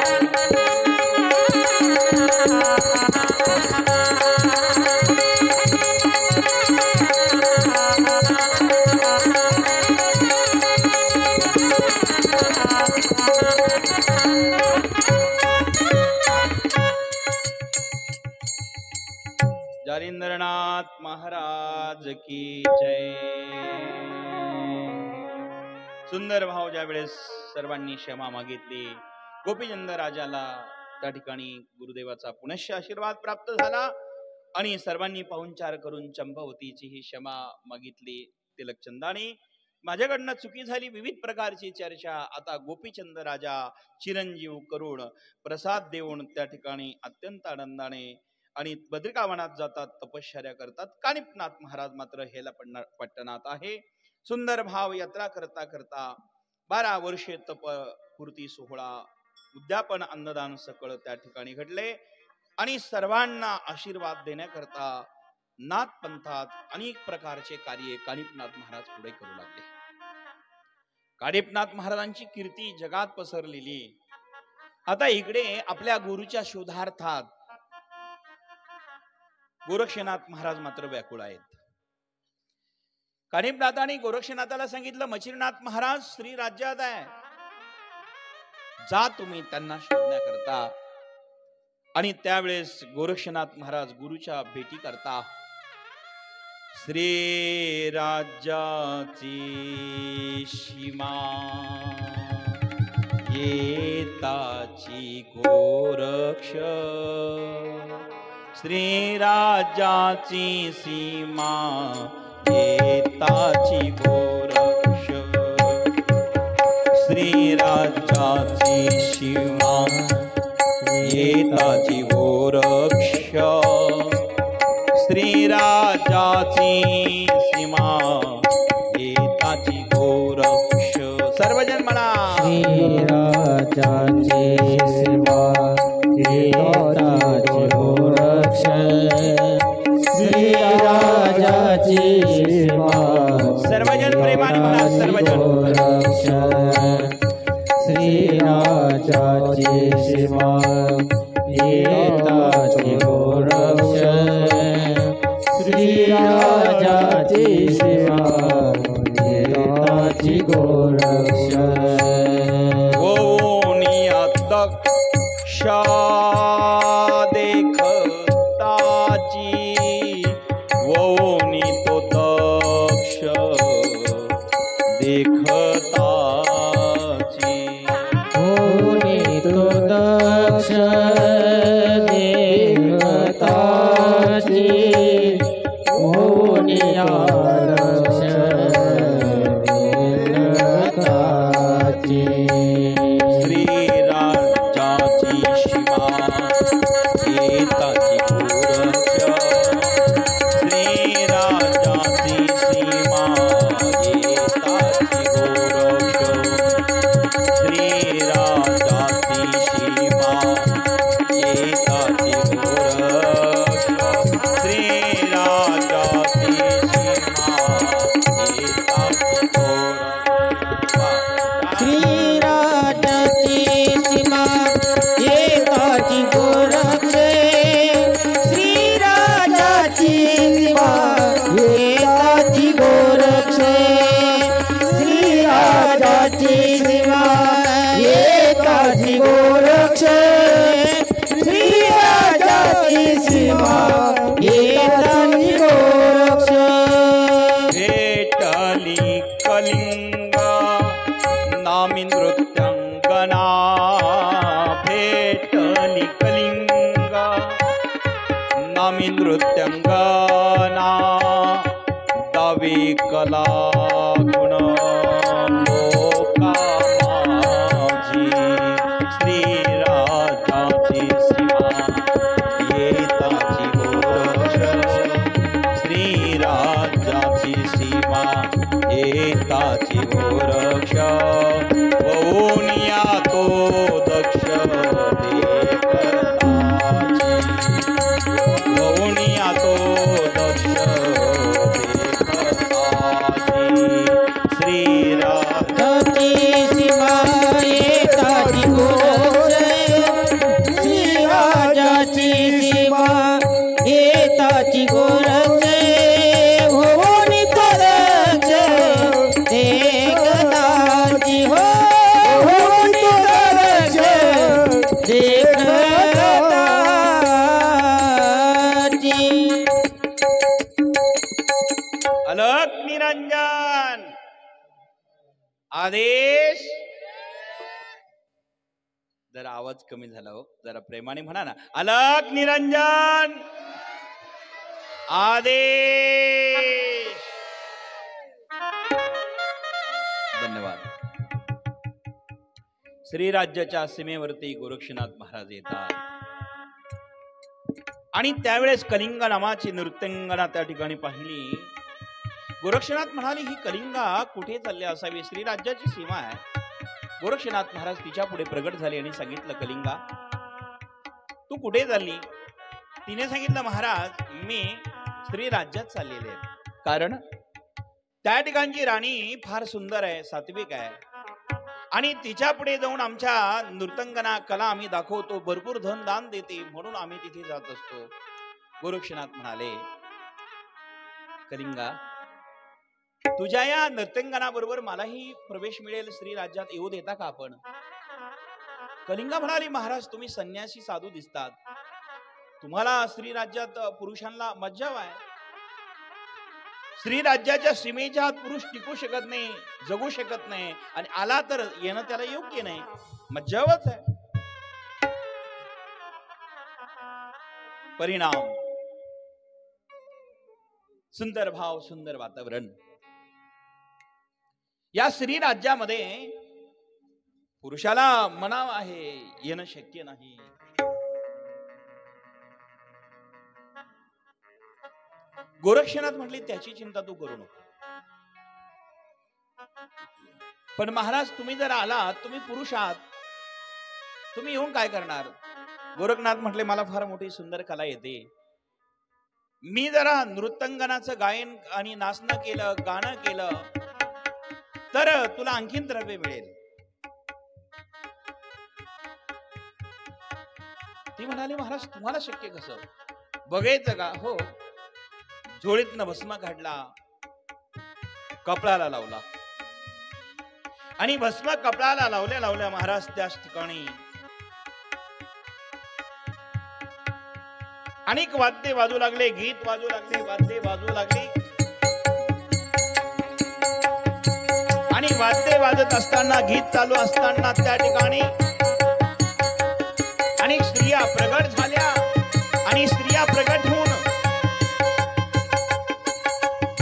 A: जालिंदरनाथ महाराज की जय. सुंदर भाव ज्या वेळेस सर्वांनी क्षमा मागितली, गोपीचंद राजाला त्या ठिकाणी गुरुदेवाचा पुनश्च आशीर्वाद प्राप्त झाला आणि सर्वांनी पाहुणचार करून चंपावतीची ही क्षमा मागितली. तिलकचंदाने माझ्याकडनं चुकी झाली, विविध प्रकारची चर्चा. आता गोपीचंद राजा चिरंजीव करून प्रसाद देऊन त्या ठिकाणी अत्यंत आनंदाने आणि बद्रिकावनात जातात, तपश्चर्या करतात. कानिपनाथ महाराज मात्र हेला पट्टणात आहे. सुंदर भाव यात्रा करता करता 12 वर्षे तप पूर्ती सोहळा, उद्यापन, अन्नदान सकळ त्या ठिकाणी घडले आणि सर्वांना आशीर्वाद देण्याकरता नाथ पंथात अनेक प्रकारचे कार्य कानिपनाथ महाराज पुढे करू लागले. कानिपनाथ महाराजांची कीर्ती जगात पसरलेली. आता इकडे आपल्या गुरुच्या शोधार्थात गोरक्षनाथ महाराज मात्र व्याकुळ आहेत. कानिपनाथाने गोरक्षनाथाला सांगितलं, मच्छिंद्रनाथ महाराज श्री राज्यात आहे, जा तुम्ही त्यांना शोधण्याकरता. आणि त्यावेळेस गोरक्षनाथ महाराज गुरुच्या भेटी करता. श्री राज्याची सीमा येताची गोरक्ष, श्री राज्याची सीमा येताची गोरक्ष, श्री राज्याची सीमा येताची गोरक्ष, श्री राज्याची सीमा येताची गोरक्ष. सर्वजन म्हणा,
B: श्री राजाची सीमा येताची गोरक्ष, श्री राजाची सीमा
A: सर्वजन प्रेमाने म्हणा, सर्वजन
B: गोरक्ष, श्री राजाची सीमा येताची गोरक्ष, श्री राजाची सीमा येताची गोरक्ष.
A: ओनिया दक्ष देखताची, ओनी तो दक्ष देखताची,
B: ओनी तो दक्ष देखताची, ओनिया दक्ष देखताची.
A: श्री राज्याची सीमा येताची गोरक्ष, श्री राज्याची सीमा येताची गोरक्ष, श्री राज्याची सीमा येताची गोरक्ष, श्री राज्याची सीमा येताची गोरक्ष.
B: श्री राजाची सीमा येताची गोरक्ष, श्री राजाची सीमा येताची गोरक्ष, श्री राजाची सीमा येताची गोरक्ष, श्री राजाची सीमा येताची गोरक्ष.
A: भेटली कलिंगा नामी नृत्यांगना, भेटली कलिंगा नामी नृत्यांगना, दावी कला गुण लोका माझी, श्री राजाची सीमा येताची गोरक्ष, श्री राजाची सीमा येताची गोरक्ष, ओनिया तो दक्ष देखताची, ओनिया तो दक्ष देखताची, श्री
B: राजाची सीमा येताची गोरक्ष, श्री राजाची सीमा येताची गोरक्ष, होनी तो दक्ष देखताची, हो होनी तो दक्ष देखताची.
A: अलक निरंजन आदेश. जरा आवाज कमी झाला हो, जरा प्रेमाने म्हणा ना, अलक निरंजन आदेश. धन्यवाद. श्री राज्याच्या सीमेवरती गोरक्षनाथ महाराज येतात आणि त्यावेळेस कलिंगा नावाची नृत्यांगना त्या ठिकाणी पाहिली. गोरक्षनाथ म्हणाले, ही कलिंगा कुठे चालली असावी, श्री राज्याची सीमा आहे. गोरक्षनाथ महाराज तिच्या पुढे प्रगट झाले आणि सांगितलं, कलिंगा तू कुठे चालली? तिने सांगितलं, महाराज मी श्री राज्यात चाललेले आहे, कारण त्या ठिकाणची राणी फार सुंदर आहे, सात्विक आहे. आणि तिच्या पुढे जाऊन आमच्या नृत्यांगना कला आम्ही दाखवतो, भरपूर धन दान देते म्हणून आम्ही तिथे जात असतो. गोरक्षनाथ म्हणाले, कलिंगा, तुझ्या या नृत्यांगना बरोबर मलाही प्रवेश मिळेल श्री राज्यात, येऊ देता का आपण? कलिंगा म्हणाली, महाराज तुम्ही संन्यासी साधू दिसतात, तुम्हाला श्री राज्यात पुरुषांना मज्जा आहे. श्री राज्याच्या सीमेच्या आत पुरुष टिकू शकत नाही, जगू शकत नाही, आणि आला तर येणं त्याला योग्य नाही, मज्जावच आहे. परिणाम सुंदर भाव, सुंदर वातावरण. या श्री राज्यामध्ये पुरुषाला मनाव आहे, येणं शक्य नाही. गोरक्षनाथ म्हटले, त्याची चिंता तू करू नको, पण महाराज तुम्ही जर आलात, तुम्ही पुरुष आहात, तुम्ही येऊन काय करणार? गोरखनाथ म्हटले, मला फार मोठी सुंदर कला येते, मी जरा नृत्यांगनाचं गायन आणि नाचणं केलं, गाणं केलं तर तुला आणखीन द्रव्य मिळेल. ती म्हणाली, महाराज तुम्हाला शक्य कसं? बघायचं का? हो. झोळीतनं भस्म काढला, कपडाला लावला, आणि भस्म कपडाला लावल्या लावल्या महाराज त्याच ठिकाणी अनेक वाद्ये वाजू लागले, गीत वाजू लागले, वाद्ये वाजू लागली. आणि वाद्ये वाजत असताना, गीत चालू असताना त्या ठिकाणी अनेक स्त्रिया प्रगट झाल्या, आणि स्त्रिया प्रगट होऊन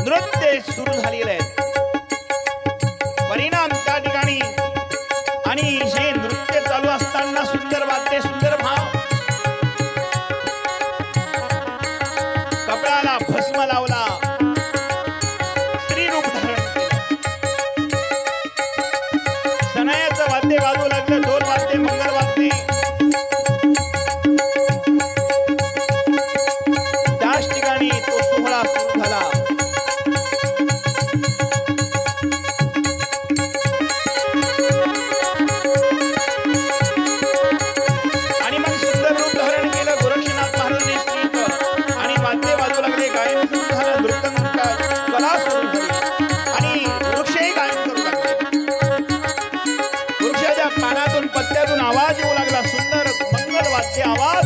A: नृत्य सुरू झालेले आहेत. परिणाम त्या ठिकाणी, आणि हे नृत्य चालू असताना सुंदर वाद्य, सुंदर भाव, कपडाला भस्म लावला, स्त्री रूप धारण केलं. सनायाचं वाद्य वाजू लागलं, ढोल वाद्य, मंगल वाद्य. त्याच ठिकाणी तो सोहळा सुरू झाला. आणि मग सुंदर रूप धारण केलं गोरक्षनाथ महाराजांनी स्त्रीचं, आणि वाद्य वाजू लागले, गायन सुरू झालं, नृत्य कला सुरू झाली, आणि वृक्षही गायन करू लागले. वृक्षाच्या पानातून, पत्त्यातून आवाज येऊ लागला, सुंदर मंगल वाद्य आवाज,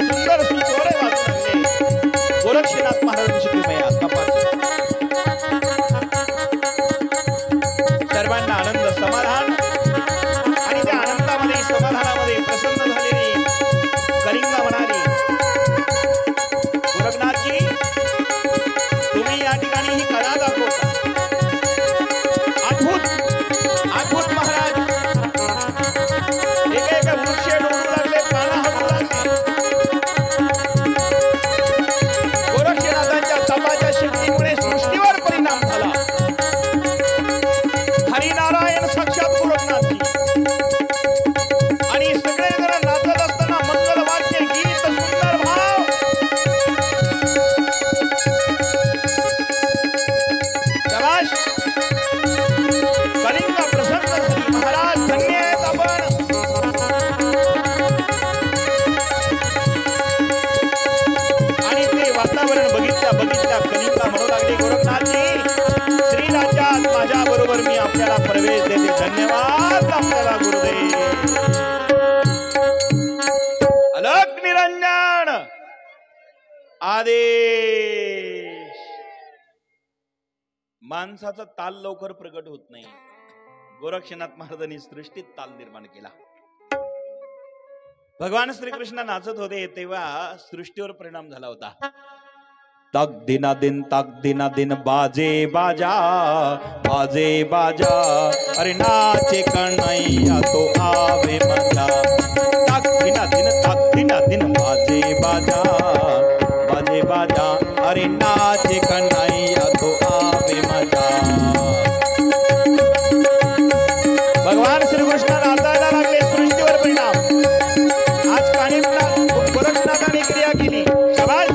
A: सुंदर सुस्वरे वाजू लागले. गोरक्षनाथ महाराजांची किमया कपात. सर्वांना आनंद, समाधान, आणि त्या आनंदामध्ये, समाधानामध्ये प्रसन्न झालेली कलिंगा म्हणाली, गोरखनाथजी तुम्ही या ठिकाणी ही कला दाखवता, अद्भुत अद्भुत महाराज. एका एका वृक्ष डोलू लागले, पानं हलू लागली. गोरक्षनाथांच्या तपाच्या शक्तीमुळे सृष्टीवर परिणाम झाला. हरिनारायण साक्षात गोरखनाथजी, आणि सगळे जण नाचत असताना मंगल वाद्य, गीत, सुंदर भाव. शाबाश. कलिंगा प्रसन्न झाली, महाराज धन्य आहेत आपण. आणि ते वातावरण बघितल्या बघितल्या कलिंगा म्हणू लागली, गोरखनाथजी श्री राज्यात माझ्या बरोबर मी आपल्याला प्रवेश देते, धन्यवाद आपल्याला गुरुदेव. अलक निरंजन आदेश. माणसाचा ताल लवकर प्रगट होत नाही. गोरक्षनाथ महाराजांनी सृष्टीत ताल निर्माण केला. भगवान श्रीकृष्ण नाचत होते तेव्हा सृष्टीवर परिणाम झाला होता. तक दिना दिन बाजे बाजा, बाजे बाजा, अरे नाचे कन्हैया तो आवे मजा. तक दिना दिन बाजे बाजा, बाजे बाजा, अरे नाचे कन्हैया तो आवे मजा. भगवान श्रीकृष्ण नाचायला लागले, सृष्टीवर परिणाम. आज गोरक्षनाथाने क्रिया केली. शाबास.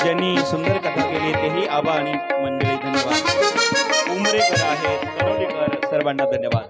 A: ज्यांनी सुंदर कथा केली तेही आबा आणि मंडळी धन्यवाद. उमरेकर आहेत, करोलीकर, सर्वांना धन्यवाद.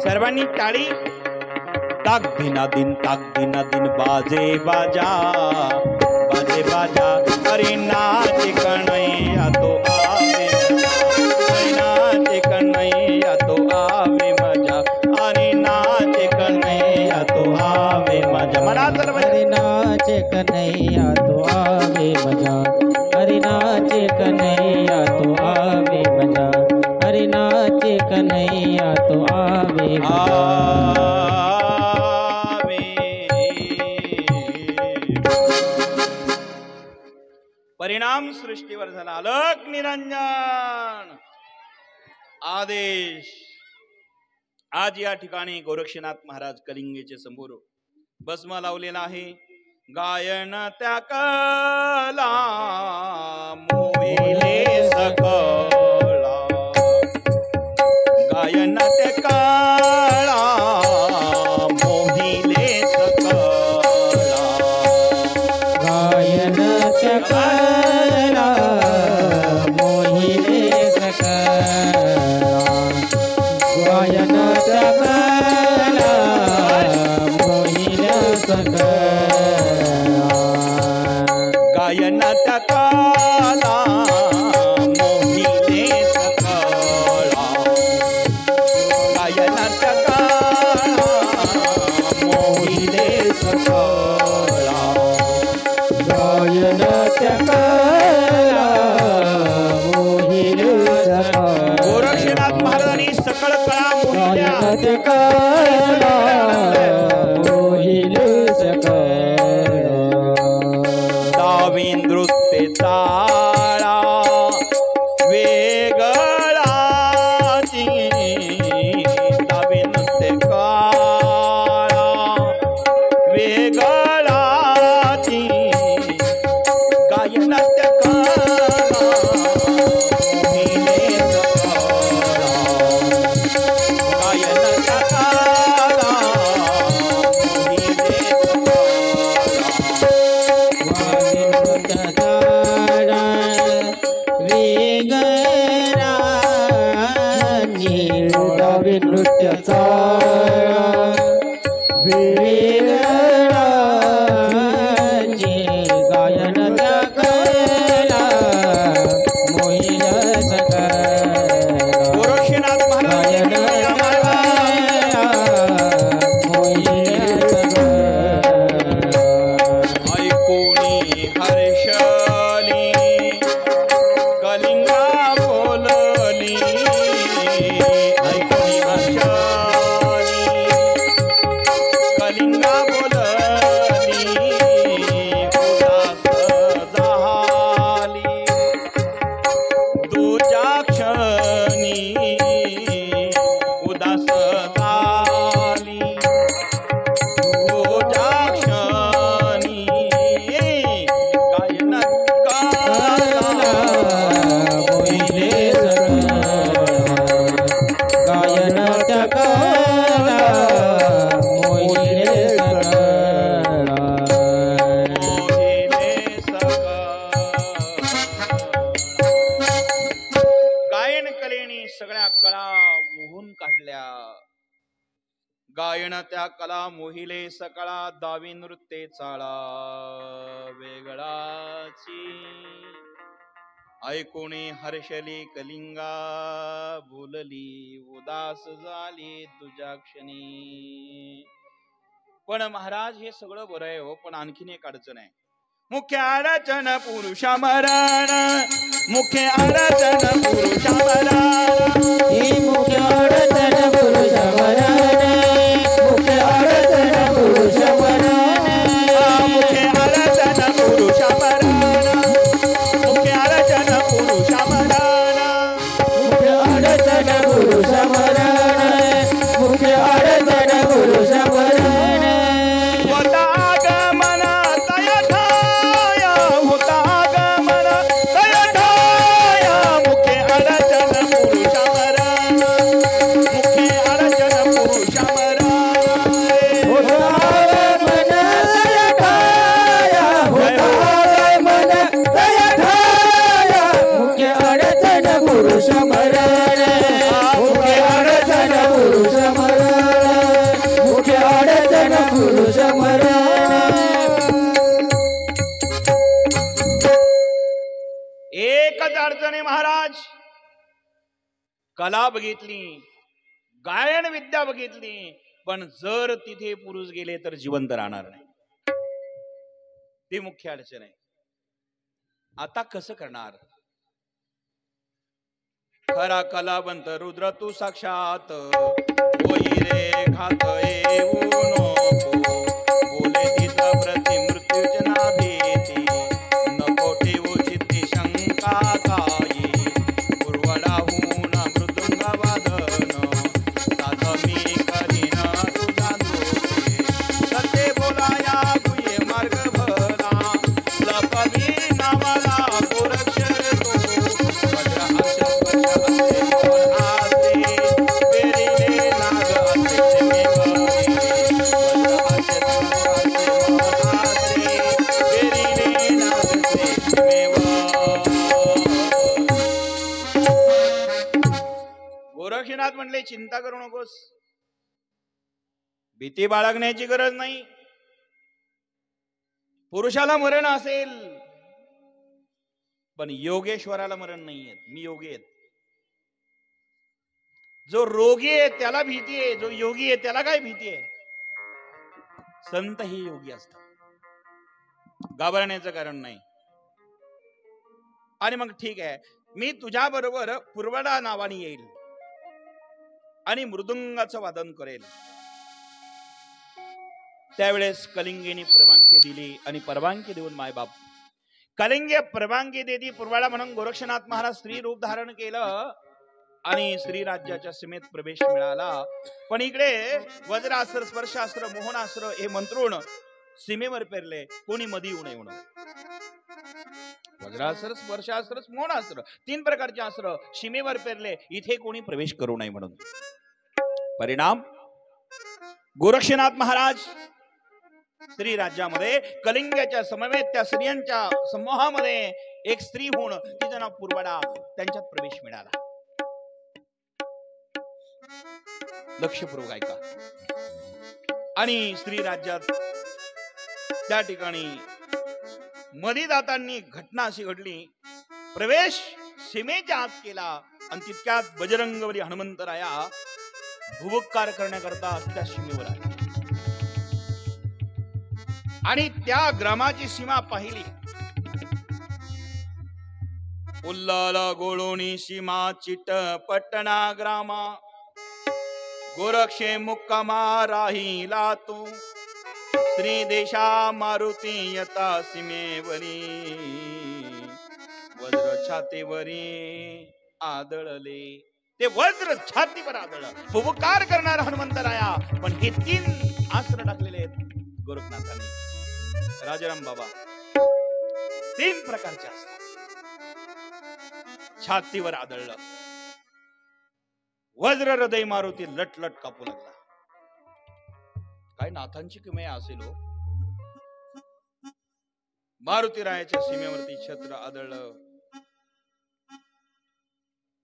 A: सर्वांनी टाळी. ताक दिना दिन बाजे बाजा, बाजे बाजा, अरे नाच कन्हैया तो आवे मजा, अरे नाच कन्हैया तो आवे मजा, अरे नाच कन्हैया तो आवे मजा. मला तर
B: अरे नाच कन्हैया तो आवे मजा, अरे नाच कन्हैया तो आवे मजा, अरे नाच कन्हैया तो आवे मजा.
A: परिणाम सृष्टीवर झाला. अलक निरंजन आदेश. आज या ठिकाणी गोरक्षनाथ महाराज कलिंगेचे समोर भस्म लावलेला आहे. गायन त्या कला मोहिले सकला, गायन त्या कला मोहिले सकला,
B: गायन त्या कला मोहिले सकला, गायन त्या कला मोहिले सकला,
A: गायन त्या कला मोहिले सकला, गायन त्या कला मोहिले सकला,
B: गायन त्या कला मोहिले सकला.
A: गोरक्षनाथ महाराजांनी सकळ कळा मोहिल्या.
B: गायन त्या कला मोहिले सकला.
A: दावी नृत्य ताळा वेगळा, दावी नृत्य काळा वेगळा, गायनाच्या काळा मोहिले सकला, गायनाच्या काळा मोहिले
B: नृत्याचा वेगळा गायन त्या कला मोहिल सकला.
A: गोरक्षनाथ
B: गायन त्या मोहिल सकला.
A: ऐकोनी हर्ष गायन त्या कला मोहिले सकळा, दावी नृत्ये चाळा वेगळाची, ऐकोणी हर्षली कलिंगा, बोलली उदास झाली तुझ्या क्षणी. पण महाराज हे सगळं बरं आहे हो, पण आणखीन एक अडचण आहे. मुख्य अडचण पुरुष मरण, मुख्य अडचण पुरुष मरण,
B: ही मुख्य अडचण पुरुष मरण, मुख्य अडचण पुरुष मरण,
A: मुख्य अडचण पुरुष मरण, मुख्य अडचण पुरुष मरण,
B: मुख्य अडचण पुरुष मरण, मुख्य अडचण पुरुष मरण.
A: होता आगमन तया ठाया, होता आगमन तया ठाया, मुख्य अडचण पुरुष मरण, मुख्य अडचण पुरुष मरण.
B: होता आगमन तया ठाया, होता आगमन तया ठाया, मुख्य अडचण पुरुष मरण, मुख्य अडचण पुरुष मरण, मुख्य अडचण पुरुष मरण.
A: एकच अडचण आहे महाराज, कला बघितली, गायन विद्या बघितली, पण जर तिथे पुरुष गेले तर जिवंत राहणार नाही. ती मुख्य अडचण आहे. आता कसं करणार? खरा कलावंत रुद्र तू साक्षात, होई रे घात येऊ नको, बोले तिचा प्रति मृत्यूच ना भीती, नको ठेवू चित्ती शंका काही, पूर्वडाहून मृदुंग वादन, साध मी करीन तुझा दोषे, सत्य बोलाया गुये मार्ग भला, लपवी नावाला गोरक्ष तो, वज्र हर्ष स्पर्श असे कोण आसे, पेरिले नाग असे क्षमेवरी, वज्र हर्ष स्पर्श असे कोण आसे, पेरिले नाग असे क्षमेवरी. गोरक्षनाथ म्हणले चिंता करू नकोस, भीती बाळगण्याची गरज नाही. पुरुषाला मरण असेल पण योगेश्वराला मरण नाहीये. मी योगी आहेत. जो रोगी आहे त्याला भीती आहे, जो योगी आहे त्याला काय भीती आहे? संत ही योगी असतात, घाबरण्याचं कारण नाही. आणि मग ठीक आहे, मी तुझ्या बरोबर पूर्वडा नावाने येईल आणि मृदुंगाचं वादन करेल. त्यावेळेस कलिंगेने परवानगी दिली आणि परवानगी देऊन मायबाप कलिंगे परवानगी देती पूर्वाला म्हणून गोरक्षनाथ महाराज स्त्री रूप धारण केलं आणि श्री राज्याच्या सीमेत प्रवेश मिळाला. पण इकडे वज्रास्त्र, स्पर्शास्त्र, मोहनास्त्र हे मंत्रून सीमेवर पेरले, कोणी मधी येऊ नये म्हणून. वज्रास्त्र, स्पर्शास्त्र, मोहनास्त्र 3 प्रकारचे अस्त्र सीमेवर पेरले, इथे कोणी प्रवेश करू नये म्हणून. परिणाम गोरक्षनाथ महाराज स्त्री राज्यामध्ये कलिंगाच्या समवेत त्या स्त्रियांच्या समूहामध्ये एक स्त्री होऊन तिचं नाव पूर्वडा, त्यांच्यात प्रवेश मिळाला. लक्षपूर्वक ऐका. आणि स्त्री राज्यात त्या ठिकाणी मध्ये जाताना घटना अशी घडली, प्रवेश सीमेच्या आत केला आणि तितक्यात बजरंगबली हनुमंतराया भुवक्कार करण्याकरता त्या सीमेवर आले आणि त्या ग्रामाची सीमा पाहिली. उल्लाला गोळोणी सीमा चिट पटणा ग्रामा, गोरक्षे मुक्कामा राहिला तो, श्री देशा मारुती यता सीमेवरी, वज्र छातीवरी आदळले. ते वज्र छातीवर आदळलं. भुवकार करणारा हनुमंतराया, पण हे 3 अस्त्र टाकलेले आहेत गोरखनाथाने. राजाराम बाबा 3 प्रकारचे अस्त्र छातीवर आदळलं. वज्र हृदय मारुती लटलट कापू लागला. काय नाथांची किमया असेल हो. मारुती रायाच्या सीमेवरती छत्र आदळलं.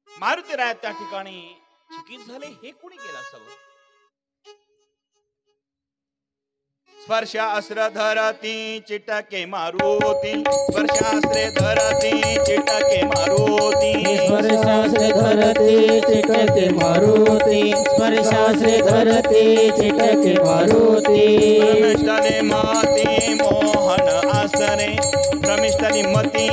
A: मारुती राया त्या ठिकाणी चकित झाले, हे कोणी केलं असावं. स्पर्शास्त्र धरती चिटके मारुती, स्पर्शास्त्रे धरती चिटके मारुती,
B: स्पर्शास्त्रे धरती चिटके मारुती, स्पर्शास्त्रे धरती चिटके मारुती.
A: भ्रमिष्टले मती मोहन आसरे, भ्रमिष्टले मती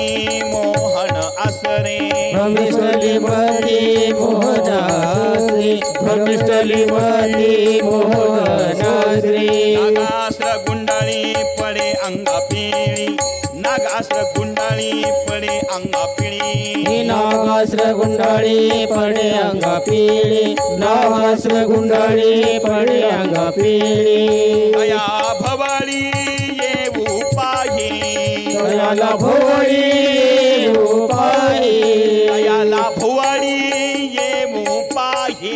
A: मोहन आसरे,
B: भ्रमिष्टले मती मोहन आसरे, भ्रमिष्टले मती मोहन आसरे.
A: नागास्त्र गुंडाळी पडे अंगा पिळी, नागास्त्र गुंडाळी पडे अंगा पिळी,
B: नागास्त्र गुंडाळी पडे अंगा पिळी, नागास्त्र गुंडाळी पडे अंगा पिळी.
A: दया भवाळी येऊ पाही,
B: दयाला भोवळी येऊ पाही,
A: दयाला भवाळी येऊ पाही,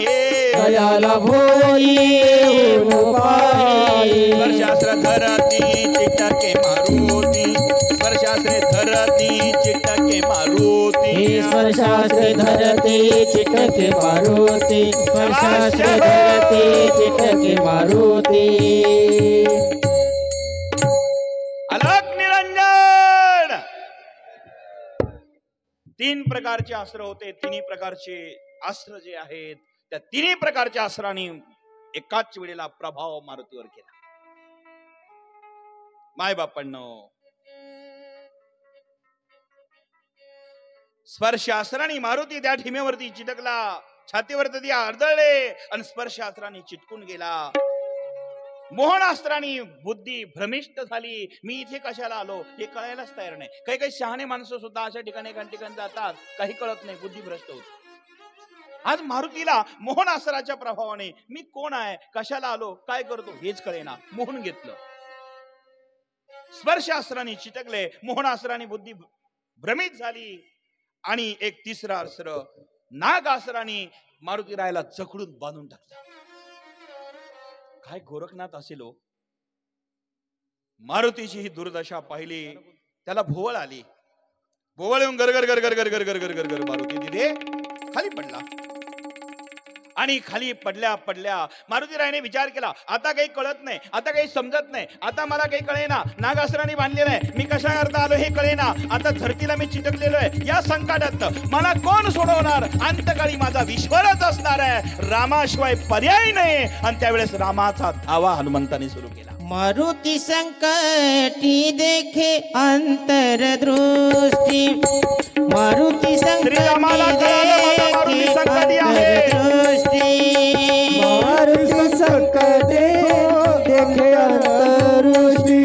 B: दयाला भोवळी येऊ पाही.
A: स्पर्शास्त्र धरती चिटके मारुती, स्पर्शास्त्रे धरती चिटके मारुती,
B: स्पर्शास्त्रे धरती चिटके मारुती, स्पर्शास्त्रे धरती चिटके मारुती.
A: अलग निरंजन. तीन प्रकारचे अस्त्र होते. तिन्ही प्रकारचे अस्त्र जे आहेत त्या तिन्ही प्रकारच्या अस्त्रांनी एकाच वेळेला प्रभाव मारुतीवर केला. माय बापांनो, स्पर्शास्त्राने मारुती त्या ठिमेवरती चिटकला, छातीवर ती आदळले आणि स्पर्शास्त्राने चिटकून गेला. मोहनास्त्राने बुद्धी भ्रमिष्ट झाली. मी इथे कशाला आलो हे कळायलाच तयार नाही. काही काही शहाणे माणसं सुद्धा अशा ठिकाणी जातात, काही कळत नाही, बुद्धी भ्रष्ट होते. आज मारुतीला मोहनास्त्राच्या प्रभावाने मी कोण आहे, कशाला आलो, काय करतो हेच कळेना, मोहन घेतलं. स्पर्शास्त्राने चिटकले, मोहनास्त्राने बुद्धी भ्रमित झाली. आणि एक तिसरा अस्त्र नागास्त्राने मारुती रायाला जखडून बांधून टाकलं. काय गोरखनाथ असेल हो. मारुतीची ही दुर्दशा पाहिली, त्याला भोवळ आली. भोवळ येऊन गरगर गरगर गरगर गरगर गरगर मारुती तिथे खाली पडला. आणि खाली पडल्या पडल्या मारुती रायाने विचार केला, आता काही कळत नाही, आता काही समजत नाही, आता मला काही कळेना. नागास्त्राने बांधलेलं आहे, मी कशा अर्थ आलो हे कळेना. आता धरतीला मी चिटकलेलो आहे. या संकटात मला कोण सोडवणार. अंतकाळी माझा विश्वरच असणार आहे, रामाशिवाय पर्याय नाही. आणि त्यावेळेस रामाचा धावा हनुमंताने सुरू केला.
B: मारुती संकटी देखे अंतरदृष्टी, मारुती
A: श्रीरामाला
B: संकटी
A: कळालं माझा मारुती
B: देखे
A: संकटी आहे.
B: अंतरदृष्टी,
C: मारुती संकटे देखे अंतरदृष्टी,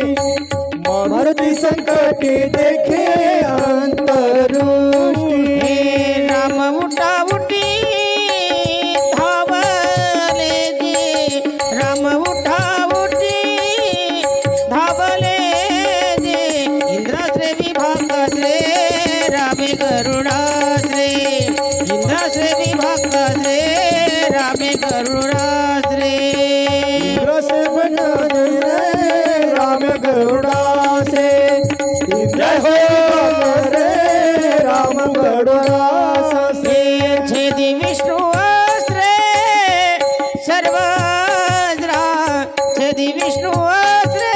C: मारुती संकटे देखे अंतरदृष्टी.
B: हे राम उठा उठी धावले जे, राम उठा उठी धावले जे. इंद्राश्रे विभागाश्रे रामे गरुडाश्रे, इंद्राश्रे विभागाश्रे रामे गरुडाश्रे.
C: इंद्रसे बनसे राम गरुडासे, इंद्रसे बनसे राम गरुडासे.
B: छेदी विष्णु अस्त्रे सर्वज्रा, छेदी विष्णु अस्त्रे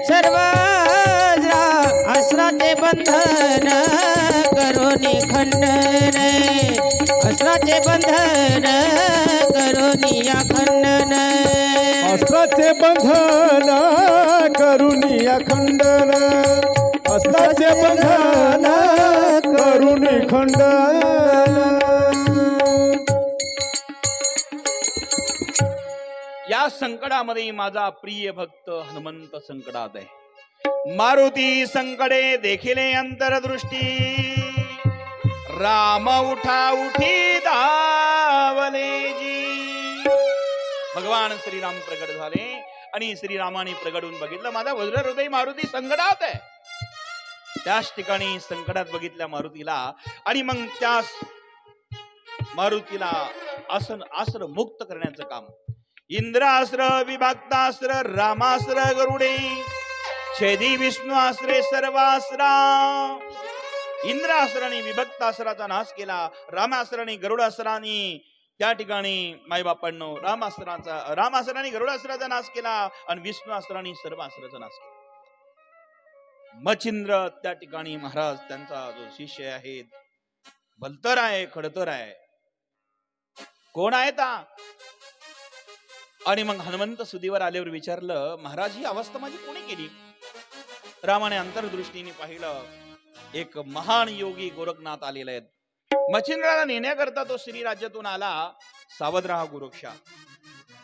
B: सर्वज्रा. अस्त्राचे बंधन करोनी खंडन, अस्त्राचे बंधन करोनी या खंडन.
C: अस्त्राचे बंधन करुणी खंडन, अस्त्राचे बंधन करुणी खंडन.
A: या संकटामध्ये माझा प्रिय भक्त हनुमंत संकटात आहे. मारुती संकटे देखिले अंतरदृष्टी, राम उठा उठी धावले जी. भगवान श्रीराम प्रगट झाले आणि श्रीरामाने प्रगटून बघितलं, माझा वज्र हृदय मारुती संकटात आहे. त्याच ठिकाणी संकटात बघितल्या मारुतीला आणि मग त्या मारुतीला अस्त्र मुक्त करण्याचं काम. इंद्रास्त्र विभक्तास्त्र रामास्त्र गरुडे, छेदी विष्णुआस्त्रे सर्वास्त्रा. इंद्रास्त्राने विभक्तास्त्राचा नाश केला, रामास्त्राने गरुडास्त्राने त्या ठिकाणी माईबापांनो रामास्त्राने गरुडास्त्राचा नाश केला आणि विष्णुअस्त्राने सर्व अस्त्राचा नाश केला. मच्छिंद्र त्या ठिकाणी महाराज त्यांचा जो शिष्य आहे बलतर आहे, खडतर आहे, कोण आहे ता? आणि मग हनुमंत सुधीवर आल्यावर विचारलं, महाराज ही अवस्था माझी कोणी केली? रामाने अंतर्दृष्टीने पाहिलं, एक महान योगी गोरखनाथ आलेले आहेत. मच्छिंद्राला नेण्याकरता तो श्री राज्यातून आला. सावध राहा गोरक्षा.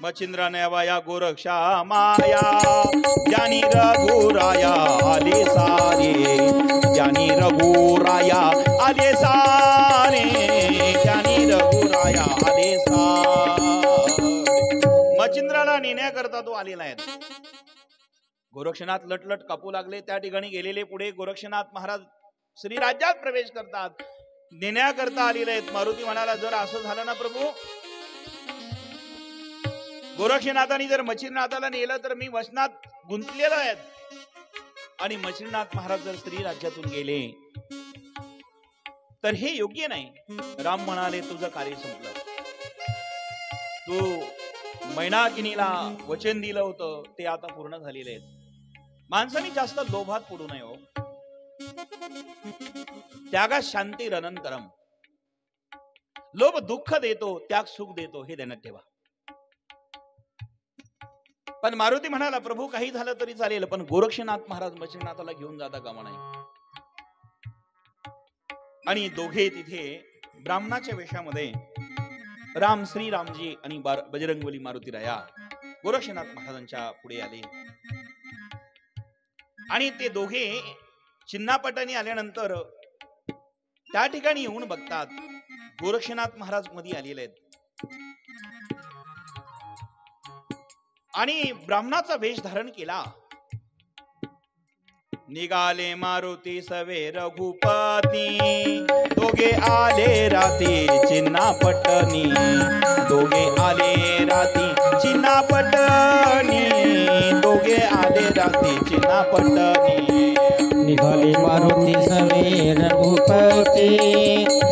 A: मच्छिंद्राने वाया गोरक्षा माया, ज्ञानी रघुराया आले सारे, ज्ञानी रघुराया आले सारे, ज्ञानी रघुराया आले सारे. मच्छिंद्राला नेण्याकरता तो आलेला आहे. गोरक्षनाथ लटलट कापू लागले. त्या ठिकाणी गेलेले पुढे गोरक्षनाथ महाराज श्री राज्यात प्रवेश करतात. नेण्याकरता आलेले आहेत. मारुती म्हणाला, जर असं झालं ना प्रभू, गोरक्षनाथांनी जर मच्छिंद्रनाथाला नेलं तर मी वचनात गुंतलेलो आहे. आणि मच्छिंद्रनाथ महाराज जर श्री राज्यातून गेले तर हे योग्य नाही. राम म्हणाले, तुझं कार्य संपलं. तू मैनाकिनीला वचन दिलं होतं ते आता पूर्ण झालेले आहेत. माणसाने जास्त लोभात पडू नये हो. त्यागात शांती अनंतरम. लोभ दुःख देतो, त्याग सुख देतो, हे ध्यानात ठेवा. पण मारुती म्हणाला, प्रभू काही झालं तरी चालेल, पण गोरक्षनाथ महाराज मच्छिंद्रनाथाला घेऊन जाता कामा नाही. आणि दोघे तिथे ब्राह्मणाच्या वेशामध्ये राम, श्रीरामजी आणि बजरंगबली मारुती राया गोरक्षनाथ महाराजांच्या पुढे आले. आणि ते दोघे चिन्नापटाने आल्यानंतर त्या ठिकाणी येऊन बघतात, गोरक्षनाथ महाराज मध्ये आलेले आहेत. आणि ब्राह्मणाचा वेश धारण केला. निघाले मारुती सवे रघुपती, दोघे आले राती चिन्नापटनी, दोघे आले राती चिन्नापटनी, दोघे आले राती चिन्नापटनी.
B: निघाले मारुती सवे रघुपती,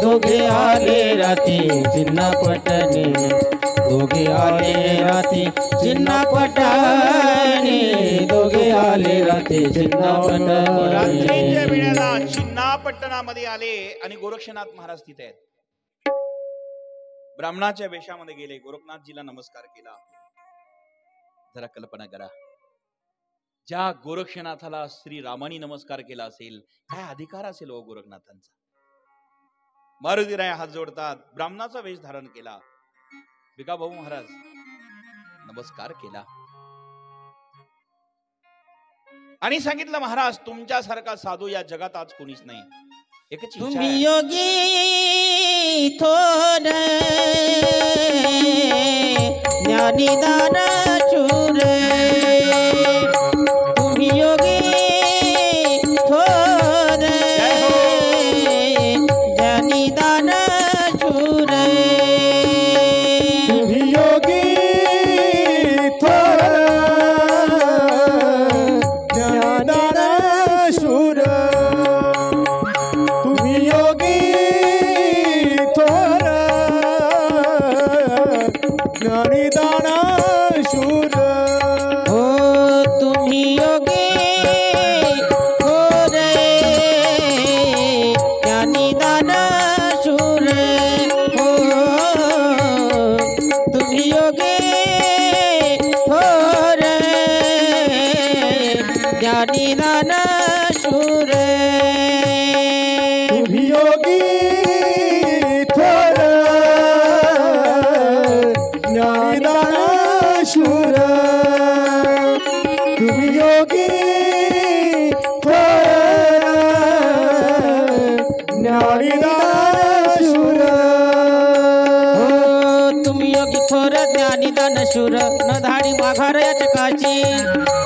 B: दोघे आले राती चिन्नापटनी, दोघे आले राती चिन्नापटनी, दोघे आले राती चिन्नापटनी.
A: रात्रीच्या वेळेला चिन्नापट्टणामध्ये आले आणि गोरक्षनाथ महाराज तिथे आहेत. ब्राह्मणाच्या वेशामध्ये गेले, गोरखनाथजीला नमस्कार केला. जरा कल्पना करा, ज्या गोरक्षनाथाला श्री रामानी नमस्कार केला असेल, काय अधिकार असेल हो गोरखनाथांचा. मारुतीराय हात जोडतात, ब्राह्मणाचा वेश धारण केला. भिका भाऊ महाराज नमस्कार केला आणि सांगितलं, महाराज तुमच्यासारखा साधू या जगात आज कोणीच नाही. एकच इच्छा आहे.
B: तुम्ही योगी थोर ज्ञानीदान चूर, तुम्ही योगी थोर ज्ञानीदान चूर,
C: तुम्ही योगी थोर ज्ञानदान शूर, तुम्ही योगी थोर ज्ञानदान शूर.
B: हो तुम्ही योगी थोर ज्ञानीदान शूर, हो तुम्ही योगी थोर ज्ञानीदान शूर,
C: तुम्ही योगी थोर ज्ञानदान शूर, तुम्ही योगी थोर ज्ञानदान शूर.
B: हो तुम्ही योगी थोर ज्ञानीदान शूर, न धाडी माघार या चकाची,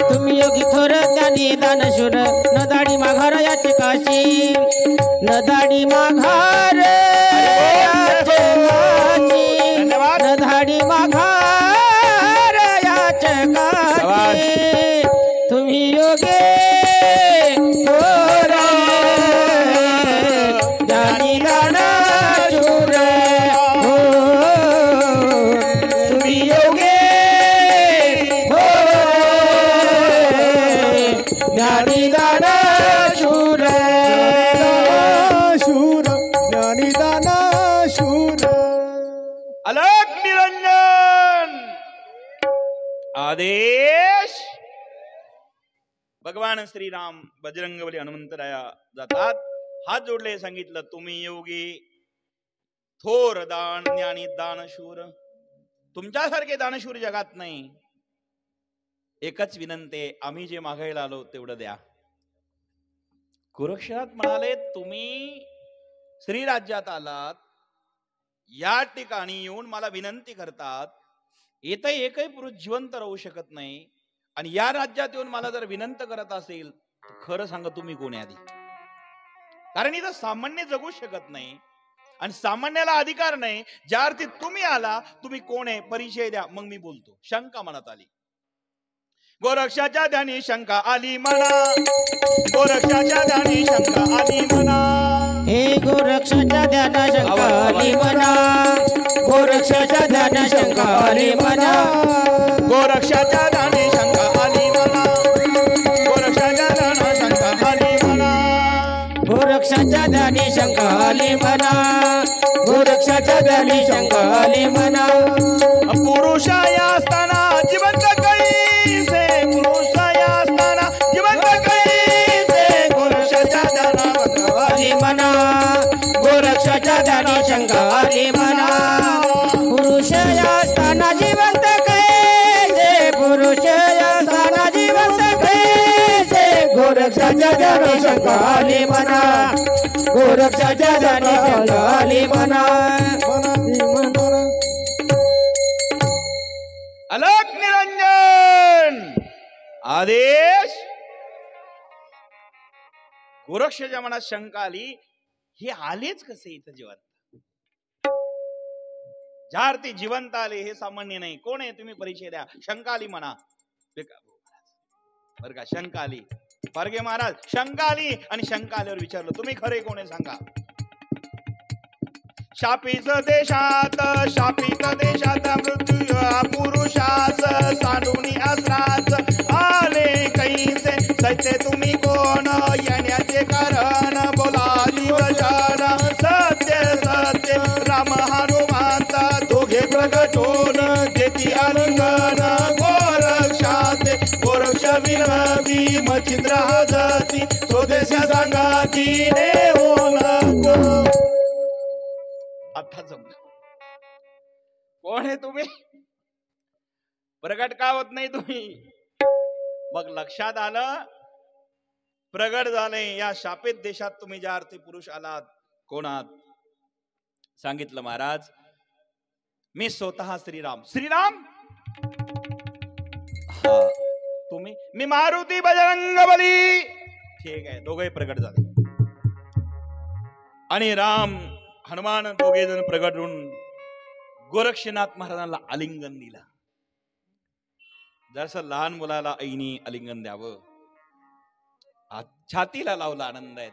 B: तुम्ही योगी थोर ज्ञानीदान शूर, न धाडी माघार या चकाची, न धाडी माघार या चकाची, न धाडी माघार या चकाची, तुम्ही योगी थोर ज्ञानीदान शूर, हो
A: आदेश. भगवान श्रीराम बजरंगबली हनुमंतराया जातात, हात जोडले, सांगितलं तुम्ही योगी थोर दान ज्ञानी दानशूर, तुमच्यासारखे दानशूर जगात नाही. एकच विनंती, आम्ही जे मागायला आलो तेवढं द्या. कुरुक्षेत्रात म्हणाले तुम्ही श्रीराज्यात आलात, या ठिकाणी येऊन मला विनंती करतात, इथं एकही पुरुष जिवंत राहू शकत नाही, आणि या राज्यात येऊन मला जर विनंती करत असेल तर खरं सांगा तुम्ही कोण आहे आधी. कारण इथं सामान्य जगू शकत नाही आणि सामान्याला अधिकार नाही. ज्या अर्थी तुम्ही आला, तुम्ही कोण आहे परिचय द्या, मग मी बोलतो. शंका मनात आली, गोरक्षाच्या ध्यानी शंका आली मना, गोरक्षाच्या ध्यानी शंका आली मना.
B: हे गोरक्षाच्या ध्याना शंका आली मना, गोरक्षाच्या ध्याना शंका आली मना,
A: गोरक्षाच्या ध्यानी शंका आली मना, गोरक्षाच्या ध्याना शंका आली मना,
B: गोरक्षाच्या ध्यानी शंका आली मना, गोरक्षाच्या ध्यानी शंका आली मना.
A: पुरुषाया असताना जिवंत कैसे, पुरुषाया असताना जिवंत कैसे, गोरक्षाच्या ध्याना
B: आली मना, गोरक्षाच्या ध्यानी शंका आली मना. पुरुष या स्थाना जिवंत कैसे, पुरुष या स्थाना जिवंत कैसे, गोरक्षाच्या ध्यानी शंका आली मना, गोरक्षाच्या ध्यानी शंका आली मना.
A: अलग निरंजन आदेश. गोरक्षाच्या मनात शंका आली, हे आलेच कसे इथं जिवंत? ज्या अर्थी जिवंत आले हे सामान्य नाही. कोण आहे तुम्ही परिचय द्या. शंका आली म्हणा. बर का, शंका आली. परगे महाराज, शंका आली, आणि शंका आल्यावर विचारलं तुम्ही खरे कोण आहे सांगा. शापित देशात, शापित देशात मृत्यू पुरुषास सांडून आसराच आले कैसे, सत्य तुम्ही कोण येण्याचे कारण, बोलाली वचन सत्य सत्य. राम हनुमंत दोघे प्रगटून देती आलिंगन, गोरक्षात गोरक्ष विनवी मच्छिंद्र हजती, स्वदेश सांगाती नेऊन. आता जमलं कोण आहे तुम्ही, प्रगट का होत नाही तुम्ही. मग लक्षात आलं, प्रगट झाले. या शापित देशात तुम्ही ज्या अर्थी पुरुष आलात, कोण आहात सांगितलं. महाराज मी स्वतः श्रीराम. श्रीराम? हा तुम्ही? मी मारुती बजरंगबली. ठीक आहे, दोघे प्रगट झाले. आणि राम हनुमान दोघे जण प्रगट होऊन गोरक्षनाथ महाराजांना आलिंगन दिला. जसं लहान मुलाला ऐनी आलिंगन द्यावं, छातीला लावला. आनंद आहेत.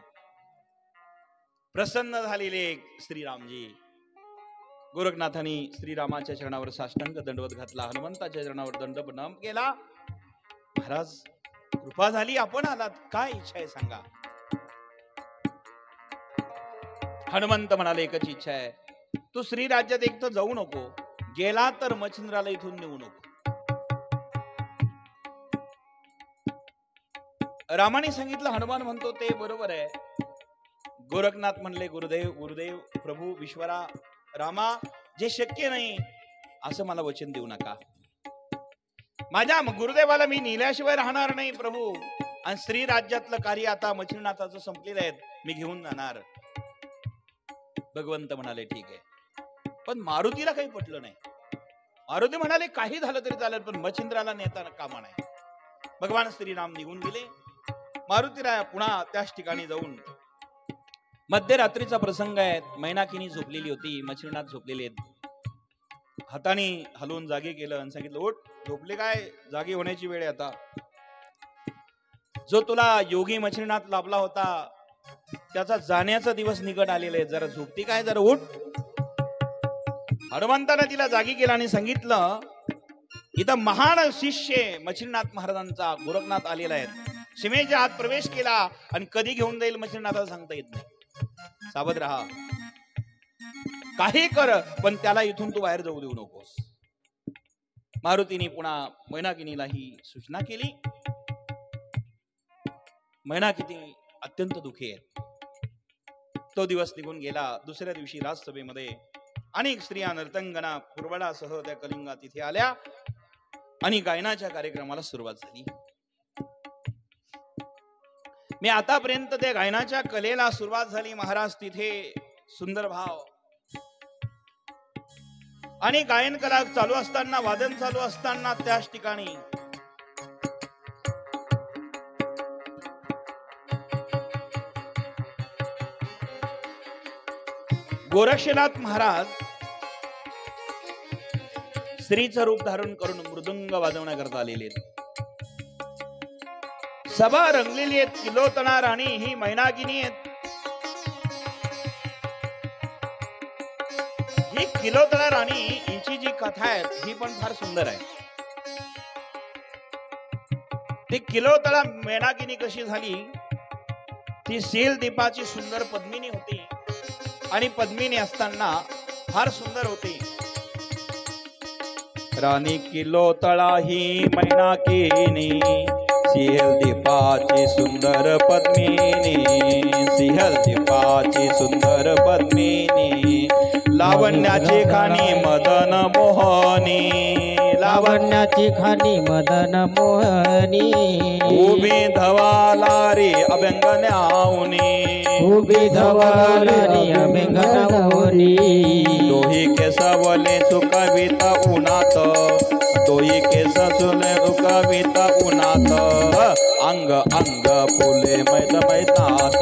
A: प्रसन्न झालेले श्रीरामजी. गोरखनाथांनी श्रीरामाच्या चरणावर साष्टांग दंडवत घातला, हनुमंताच्या चरणावर दंड प्रणाम केला. महाराज कृपा झाली, आपण आलात, काय इच्छा आहे सांगा. हनुमंत म्हणाले एकच इच्छा आहे, तू श्री राज्यात एक तर जाऊ नको, गेला तर मच्छिंद्राला इथून नेऊ नको. रामाने सांगितलं. हनुमान म्हणतो ते बरोबर आहे. गोरखनाथ म्हणले गुरुदेव गुरुदेव प्रभू विश्वरा रामा, जे शक्य नाही असं मला वचन देऊ नका. माझ्या गुरुदेवाला मी नेल्याशिवाय राहणार नाही प्रभू. आणि श्री राज्यातलं कार्य आता मच्छिंद्रनाथाचं संपलेलं आहे, मी घेऊन जाणार. भगवंत म्हणाले ठीक आहे. पण मारुतीला काही पटलं नाही. मारुती म्हणाले काही झालं तरी चालेल, पण मच्छिंद्राला नेता कामा नाही. भगवान श्रीराम निघून गेले. मारुतीराया पुन्हा त्याच ठिकाणी जाऊन, मध्यरात्रीचा प्रसंग आहे, मैनाकिनी झोपलेली होती, मच्छिंद्रनाथ झोपलेले आहेत. हाताने हलवून जागे केलं आणि सांगितलं उठ, झोपले काय, जागे होण्याची वेळ आहे आता. जो तुला योगी मच्छिंद्रनाथ लाभला होता त्याचा जाण्याचा दिवस निकट आलेला आहे, जरा झोपती काय, जरा उठ. हनुमंतानं तिला जागी केला आणि सांगितलं इथं महान शिष्य मच्छिंद्रनाथ महाराजांचा गोरखनाथ आलेला आहे. सीमेच्या आत प्रवेश केला आणि कधी घेऊन जाईल मच्छिंद्रनाथाला सांगता येत नाही. सावध राहा, काही कर, पण त्याला इथून तू बाहेर जाऊ देऊ नकोस. मारुतीने पुन्हा मैनाकिनीला ही सूचना केली. मैनाकिनी अत्यंत दुःखी आहे. तो दिवस निघून गेला. दुसऱ्या दिवशी राजसभेमध्ये अनेक स्त्रिया नर्तंगना पुरवडासह त्या कलिंगा तिथे आल्या आणि गायनाच्या कार्यक्रमाला सुरुवात झाली. मी आतापर्यंत त्या गायनाच्या कलेला सुरुवात झाली. महाराज तिथे सुंदर भाव आणि गायन कला चालू असताना, वादन चालू असताना त्याच ठिकाणी गोरक्षनाथ महाराज स्त्रीचं रूप धारण करून मृदुंग वाजवण्याकरता आलेले आहेत. सभा रंगलेली आहेत. किलोतना राणी ही मैनाकिनी आहेत. ही किलोतना राणी हिची जी कथा आहे ही पण फार सुंदर आहे. ती किलोतना मैनाकिनी कशी झाली? ती सील दीपाची सुंदर पद्मिनी होती आणि पद्मिनी असताना फार सुंदर होती. राणी किलोतळा ही मैनाकिनी, सिंहल दीपाची सुंदर पद्मिनी, सिंहल दीपाची सुंदर पद्मिनी, लावण्याची खाणी मदन मोहनी,
B: लावण्याची खाणी मदन मोहनी,
A: उभी धवालारी अभ्यंगण्याऊनी,
B: उभी धवालारी अभ्यंगण्याऊनी,
A: दोही केसवले सुकविता उन्हात, दोही केस सुले सुकविता उन्हात, अंग अंग फुले मैत मैतात,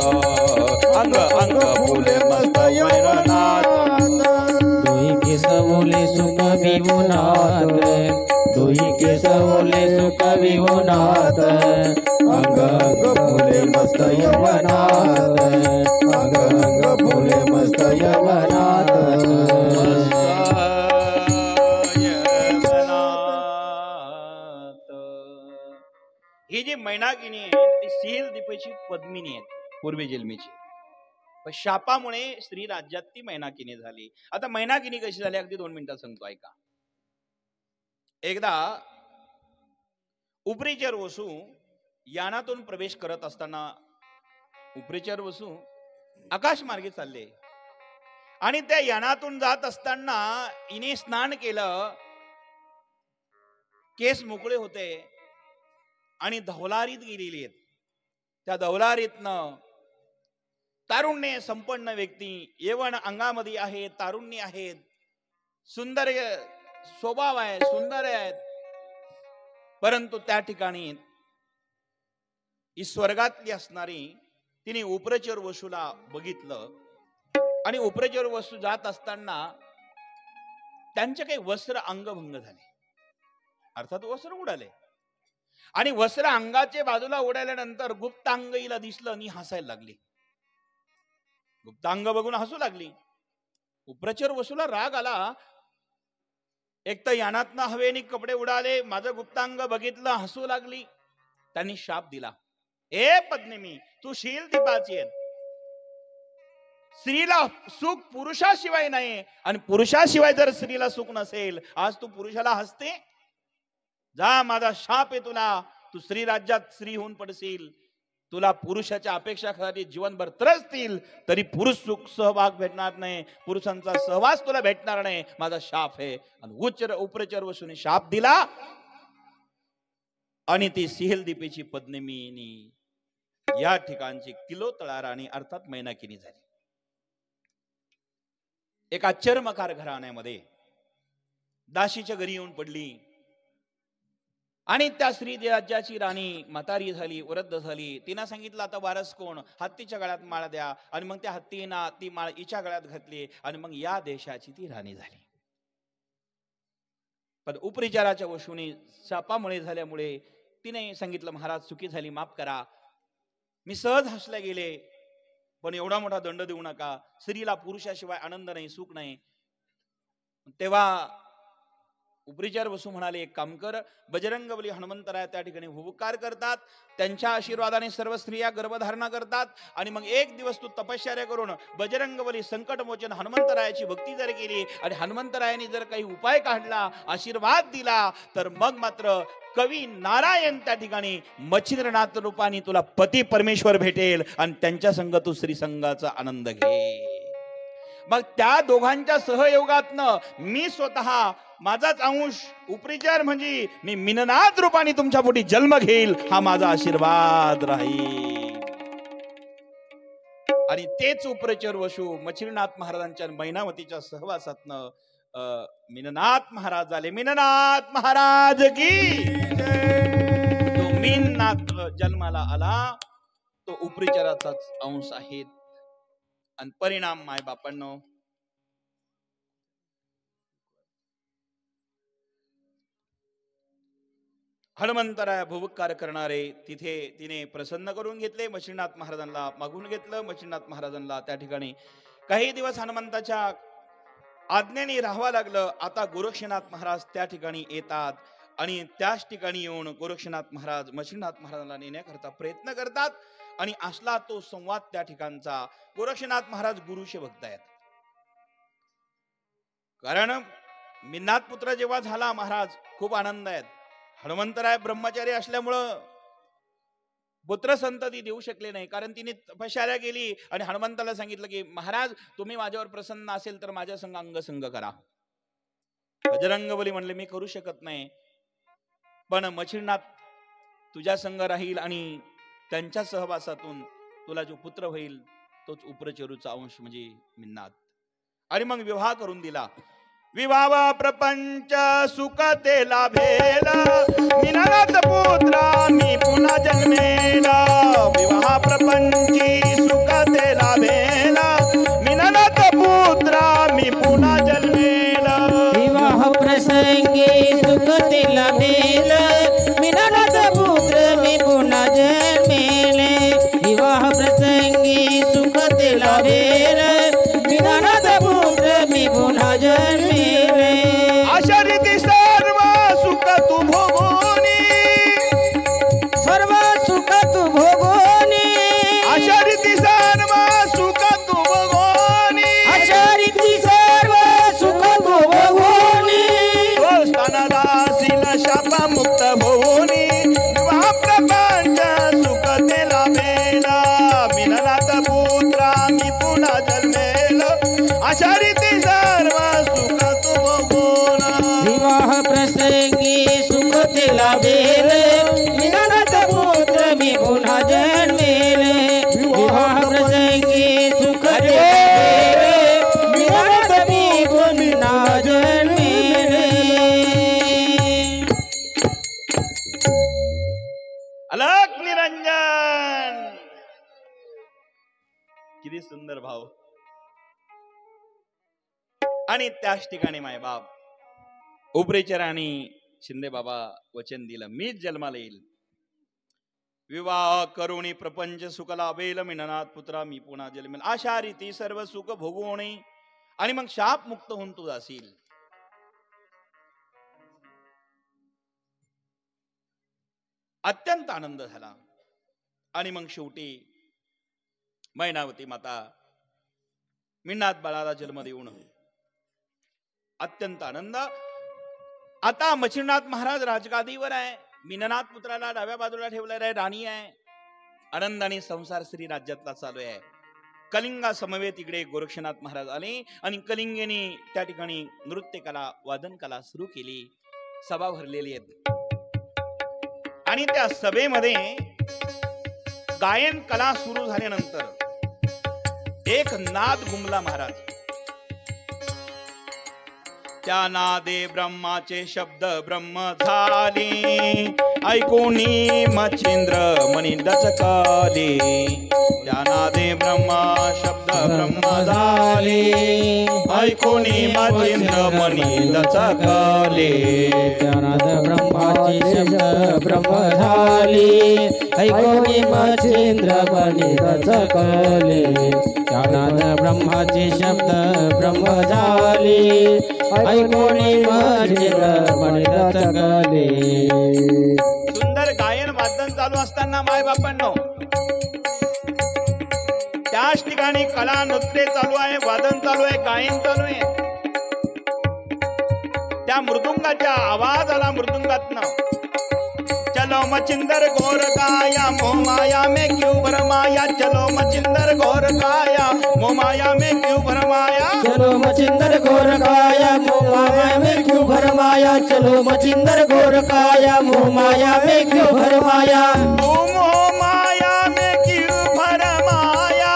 A: अंग अंग फुले मस्त मैरनाथ,
B: दोही केस ओले सुकवी उन्हात, दोही केस ओले सुकवी उन्हात, अंग अंग फुले मस्त यवनात, अंग अंग फुले मस्त यवनात.
A: ही जी मैनाकिनी आहे ती सील दीपेची पद्मिनी आहे, पूर्वी जन्मीची. पण शापामुळे स्त्री राज्यात ती मैनाकिनी झाली. आता मैनाकिनी कशी झाली अगदी 2 मिनिटात सांगतो, ऐका. एकदा उपरीचर वसू यानातून प्रवेश करत असताना उपरीचर वसू आकाश मार्गे चालले आणि त्या यानातून जात असताना हिने स्नान केलं, केस मोकळे होते आणि धवलारीत गेलेली आहेत. त्या धवलारीतनं तारुण्य संपन्न व्यक्ती, यवन अंगामध्ये आहे, तारुण्य आहेत, सुंदर स्वभाव आहे, सुंदर आहेत. परंतु त्या ठिकाणी ही स्वर्गातली असणारी तिने उपरचर वसूला बघितलं आणि उपरचर वसू जात असताना त्यांचे काही वस्त्र अंगभंग झाले, अर्थात वस्त्र उडाले आणि वस्त्र अंगाचे बाजूला उडाल्यानंतर गुप्तांग हिला दिसलं आणि हसायला लागली. गुप्तांग बघून हसू लागली. उपरचर वसूला राग आला. एक तर यानातनं हवेने कपडे उडाले, माझं गुप्तांग बघितलं, हसू लागली. त्यांनी शाप दिला, ए पद्मिनी, तू शील दीपाची आहे. स्त्रीला सुख पुरुषाशिवाय नाही आणि पुरुषाशिवाय जर स्त्रीला सुख नसेल, आज तू पुरुषाला हसते. जा, माझा शाप आहे तुला. तू स्त्री राज्यात स्त्री होऊन पडशील. तुला पुरुषाच्या अपेक्षाखाली जीवनभर त्रसतील तरी पुरुष सुख सहभाग भेटणार नाही, पुरुषांचा सहवास तुला भेटणार नाही. माझा शाप आहे. आणि उपरचर वसूने शाप दिला आणि ती सिंहल दीपेची पद्मिनी या ठिकाणची किलोतळा राणी अर्थात मैनाकिनी झाली. एका चर्मकार घराण्यामध्ये दासीच्या घरी येऊन पडली आणि त्या स्त्री राज्याची राणी म्हातारी झाली, वृद्ध झाली. तिनं सांगितलं, आता वारस कोण? हत्तीच्या गळ्यात माळ द्या. आणि मग त्या हत्तीनं ती माळ हिच्या गळ्यात घातली आणि मग या देशाची ती राणी झाली. पण उपरिचाराच्या वशूने शापामुळे झाल्यामुळे तिने सांगितलं, महाराज चुकी झाली, माफ करा. मी सहज हसले गेले, पण एवढा मोठा दंड देऊ नका. स्त्रीला पुरुषाशिवाय आनंद नाही, सुख नाही. तेव्हा उपरीचार वसू म्हणाले, एक काम कर, बजरंगबली हनुमंतराय त्या ठिकाणी हुबकार करतात, त्यांच्या आशीर्वादाने सर्व स्त्रिया गर्भधारणा करतात. आणि मग एक दिवस तू तपश्चर्या करून बजरंगबली संकटमोचन हनुमंतरायाची भक्ती जर केली आणि हनुमंतरायाने जर काही उपाय काढला, आशीर्वाद दिला, तर मग मात्र कवी नारायण त्या ठिकाणी मच्छिंद्रनाथ रूपाने तुला पती परमेश्वर भेटेल आणि त्यांच्या संग तू श्रीसंगाचा आनंद घे. मग त्या दोघांच्या सहयोगातनं मी स्वतः माझाच अंश उपरिचार म्हणजे मी मीननाथ रूपाने तुमच्या पोटी जन्म घेईल, हा माझा आशीर्वाद राहील. आणि तेच उपरिचार वशू मच्छिंद्रनाथ महाराजांच्या मैनावतीच्या सहवासातनं मीननाथ महाराज झाले. मीननाथ महाराज की तो मीननाथ जन्माला आला तो उपरिचाराचाच अंश आहे. आणि परिणाम माय बापांनो, हनुमंतराया भुवकार करणारे तिथे तिने प्रसन्न करून घेतले. मच्छिंद्रनाथ महाराजांना मागून घेतलं. मच्छिंद्रनाथ महाराजांना त्या ठिकाणी काही दिवस हनुमंताच्या आज्ञेने राहावं लागलं. आता गोरक्षनाथ महाराज त्या ठिकाणी येतात आणि त्याच ठिकाणी येऊन गोरक्षनाथ महाराज मच्छिंद्रनाथ महाराजांना नेण्याकरता प्रयत्न करतात. आणि असला तो संवाद त्या ठिकाणचा. गोरक्षनाथ महाराज गुरुचे भक्त आहेत, कारण मीननाथ पुत्र जेव्हा झाला महाराज खूप आनंद आहेत. हनुमंतराय ब्रह्मचारी असल्यामुळं पुत्र संतती देऊ शकले नाही, कारण तिने तपश्चर्या केली आणि हनुमंताला सांगितलं की महाराज तुम्ही माझ्यावर प्रसन्न असेल तर माझ्या संग अंगसंग करा. बजरंगबली म्हणले मी करू शकत नाही, पण मच्छिंद्रनाथ तुझ्या संग राहील आणि त्यांच्या सहवासातून तुला जो पुत्र होईल तोच उपरचरूचा अंश म्हणजे मीननाथ. आणि मग विवाह करून दिला. विवाह प्रपंच सुख ते लाभेला, मीननाथ पुत्रा मी पुन्हा जन्मेला. विवाह प्रपंची सुख ते लाभेला, मीननाथ पुत्रा मी पुन्हा जन्मेला.
B: विवाह प्रसंगी सुख ते लाभेला, मीननाथ पुत्र मी पुन्हा जन्मेले. विवाह प्रसंगी सुख ते लाभेला, मीननाथ पुत्र मी पुन्हा जन्मेले.
A: अशा रीती सर्व सुख तू भोगोनी,
B: सर्व सुख तू भोगोनी.
A: अशा रीती सर्व सुख तू भोगोनी,
B: अशा रीती सर्व सुख तू भोगोनी.
A: तो स्थानदासील शापा मुक्त होऊनी. विवाह प्रपंच सुख ते लाभेला, मीननाथ पुत्रा मी पुन्हा जन्मेल. अशा रीती सर्व सुख तू भोगोना.
B: विवाह प्रसंगी सुख ते लाभेले, मीननाथ पुत्र मी पुन्हा जन्मेले. विवाह प्रसंगी सुख ते लाभेले, मीननाथ मी पुन्हा जन्मेले.
A: अलक निरंजन, किती सुंदर भाव. आणि त्याच ठिकाणी माय बाप उपरेचर आणि शिंदे बाबा वचन दिलं मीच जन्माला येईल. विवाह करुणी प्रपंच सुख लाभेल, मीननाथ पुत्रा मी पुन्हा जन्मेल. अशा रीती सर्व सुख भोगवणे आणि मग शाप मुक्त होऊन तू जाशील. अत्यंत आनंद झाला. आणि मग शेवटी मैनावती माता मीननाथ बाळाला जन्म देऊन अत्यंत आनंद. आता मच्छिंद्रनाथ महाराज राजगादीवर आहे, मीननाथ पुत्राला डाव्या बाजूला ठेवलेला आहे, राणी आहे. आनंद आणि संसार श्री राज्यातला चालू आहे. कलिंगा समवेत इकडे गोरक्षनाथ महाराज आले आणि कलिंगेने त्या ठिकाणी नृत्य कला वादन कला सुरू केली. सभा भरलेली आहेत आणि त्या सभेमध्ये गायन कला सुरू झाल्यानंतर एक नाद घुमला महाराज. त्या नादे ब्रह्माचे शब्द ब्रह्म झाले, ऐकूनी मच्छिंद्र मनी दचकले. त्या नादे ब्रह्मा शब्द ब्रह्म झाले, ऐकूनी मच्छिंद्र मनी दचकले.
B: त्या नाद ब्रह्माचे शब्द ब्रह्म झाले, ऐकूनी मच्छिंद्र मनी दचकले. त्या नाद ब्रह्माचे शब्द ब्रह्म झाले ऐकोनी मचिंद्र म्हणत सकले.
A: सुंदर गायन वादन चालू असताना माय बापांनो त्याच ठिकाणी कला नृत्य चालू आहे, वादन चालू आहे, गायन चालू आहे. त्या मृदुंगाच्या आवाज आला मृदुंगातनं. चलो मचिंदर घोर गाया मोह माया में क्यों भरमाया. चलो मचिंदर घोर गाया मोह माया में क्यों भरमाया.
B: चलो मचिंदर घोर काया मोह माया में क्यों भरमाया. चलो मचिंदर घोर काया मोह माया में क्यों भरमाया.
A: तू मोह माया में क्यों भरमाया.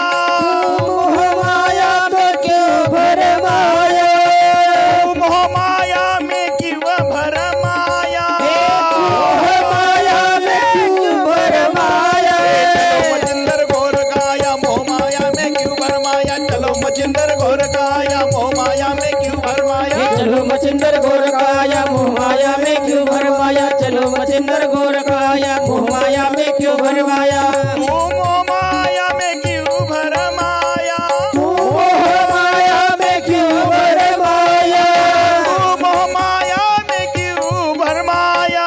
B: मोह माया में क्यों भरमाया.
A: मोह माया में क्यों भरमाया.
B: मोह माया में क्यों भरमाया.
A: चलो मचिंदर घोर गाया मोह माया में क्यों भरमाया. चलो मचिंदर घोर गाया मोह माया में क्यों भरमाया.
B: चलो मचिंदर घोर काया मोह माया में क्यों भरमाया. चलो मचिंदर घोर काया मोह माया में क्यों भरमाया.
A: तू मोह माया में क्यों भरमाया.
B: मोह माया में क्यों भरमाया.
A: तू मोह माया में क्यों भरमाया.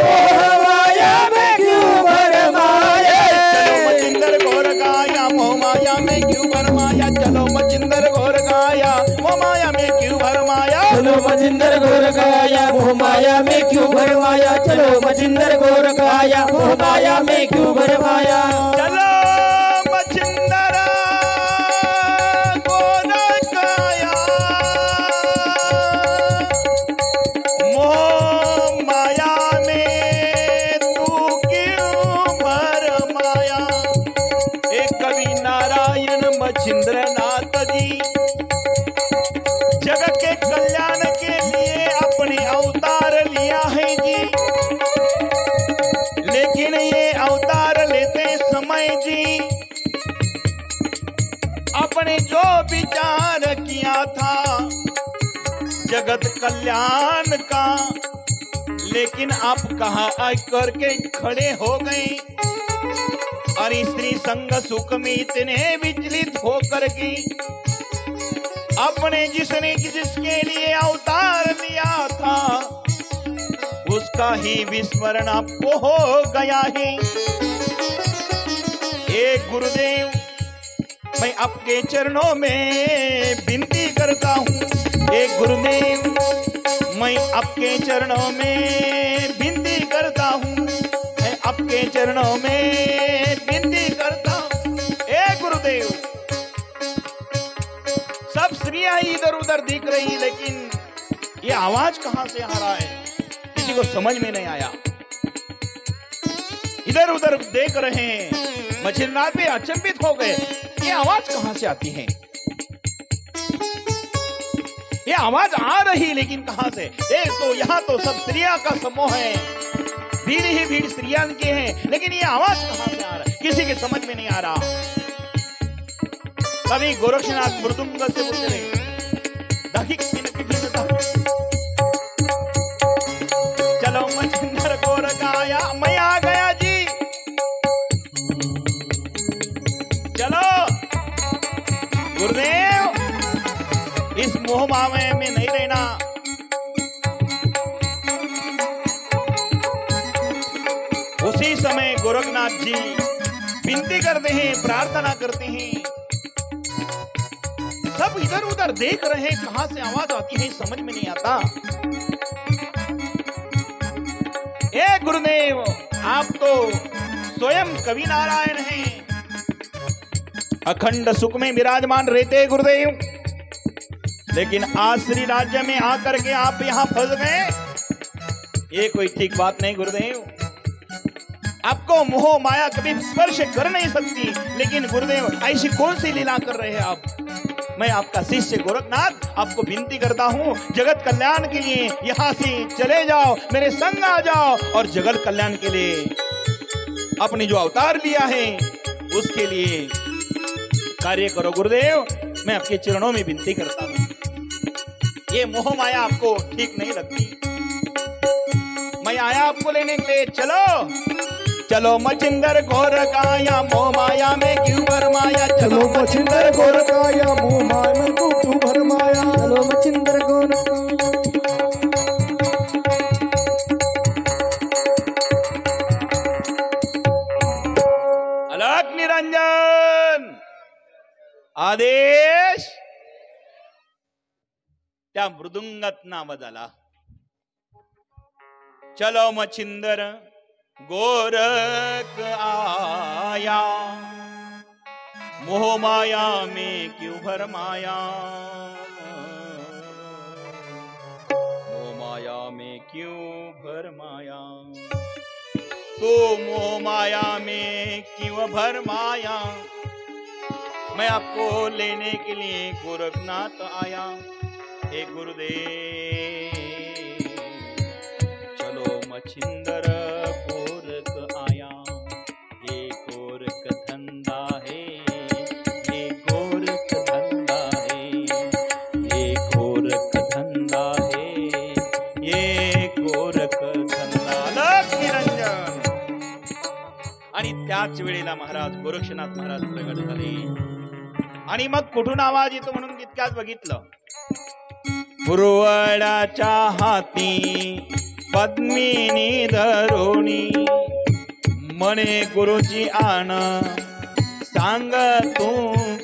B: मोह माया में क्यों भरमाया.
A: चलो मचिंदर घोर गाया मोह माया में क्यों भरमाया. चलो मचिंदर घोर गाया मोह माया में क्यों भरमाया.
B: चलो मचिंदर घोर काया मोह माया में क्यों भरमाया. चलो मचिंदर घोर काया मोह माया में क्यों भरमाया.
A: चलो मचिंदर घोर गाया मोह माया में तू क्यों भरमाया. एक कवि नारायण मचिंद्रनाथ जी जग के कल्याण के लिए अपने अवतार लिया है जी. लेकिन ये अवतार लेते समय जी अपने जो विचार किया था जगत कल्याण का, लेकिन आप कहाँ आकर के खड़े हो गए और स्त्री संग सुख में इतने विचलित होकर के अपने जिसके लिए अवतार लिया था उसका ही विस्मरण आपको हो गया है. एक गुरुदेव मैं आपके चरणों में विनती करता हूँ. एक गुरुदेव मैं आपके चरणों में विनती करता हूँ. मैं आपके चरणों में विनती करता हूँ. एक गुरुदेव सब स्त्रियां इधर उधर दिख रही लेकिन ये आवाज कहां से आ रहा है किसी को समझ में नहीं आया. इधर उधर देख रहे हैं. मचिंद्रनाथ भी अचंभित हो गए. ये आवाज कहां से आती है. ये आवाज आ रही लेकिन कहां से. एक तो यहाँ तो सब स्त्रियां का समूह है, भीड़ ही भीड़ स्त्रियां के हैं, लेकिन ये आवाज कहां से आ रहा है किसी के समझ में नहीं आ रहा. कभी गोरक्षनाथ मृदुंग से बोलते रहे चलो मचिंदर घोर गाया. मैं आ गया जी. चलो गुरुदेव इस मोह माया में नहीं रहना. उसी समय गोरखनाथ जी विनती करते हैं, प्रार्थना करते हैं. सब इधर उधर देख रहे हैं कहां से आवाज आती है समझ में नहीं आता. ए गुरुदेव आप तो स्वयं कवि नारायण हैं, अखंड सुख में विराजमान रहते हैं गुरुदेव, लेकिन आसरी राज्य में आकर के आप यहां फंस गए. ये कोई ठीक बात नहीं गुरुदेव. आपको मोह माया कभी स्पर्श कर नहीं सकती, लेकिन गुरुदेव ऐसी कौन सी लीला कर रहे हैं आप. मैं आपका शिष्य गोरखनाथ आपको विनती करता हूँ जगत कल्याण के लिए यहाँ से चले जाओ, मेरे संग आ जाओ और जगत कल्याण के लिए अपने जो अवतार लिया है उसके लिए कार्य करो. गुरुदेव मैं आपके चरणों में विनती करता हूँ. ये मोह माया आपको ठीक नहीं लगती. मैं आया आपको लेने के लिए. चलो चलो मचिंदर घोर काया मोह माया में क्यों भरमाया,
C: चलो मचिंदर गोर काया मुँह माय में तू क्यों भरमाया।
B: चलो मचिंदर गोर
A: अलग निरंजन आदेश त्या मृदुंगात नावाज आला. चलो मचिंदर गोरख आया मोह माया में क्यों भरमाया, मोह माया में क्यों भरमाया, तो मोह माया में क्यों भरमाया, मैं आपको लेने के लिए गोरखनाथ आया. हे गुरुदेव चलो मचिंदर गोरख आया, ये गोरख धंधा है, ये गोरख धंधा है, ये गोरख धंधा है, ये गोरख धंदा. अलग निरंजन. आणि त्याच वेळेला महाराज गोरक्षनाथ महाराज प्रगट झाले. आणि मग कुठून आवाज येतो म्हणून तितक्यात बघितलं. पुरवड्याच्या हाती पद्मिनी धरोणी, म्हणे गुरुजी आण सांग तू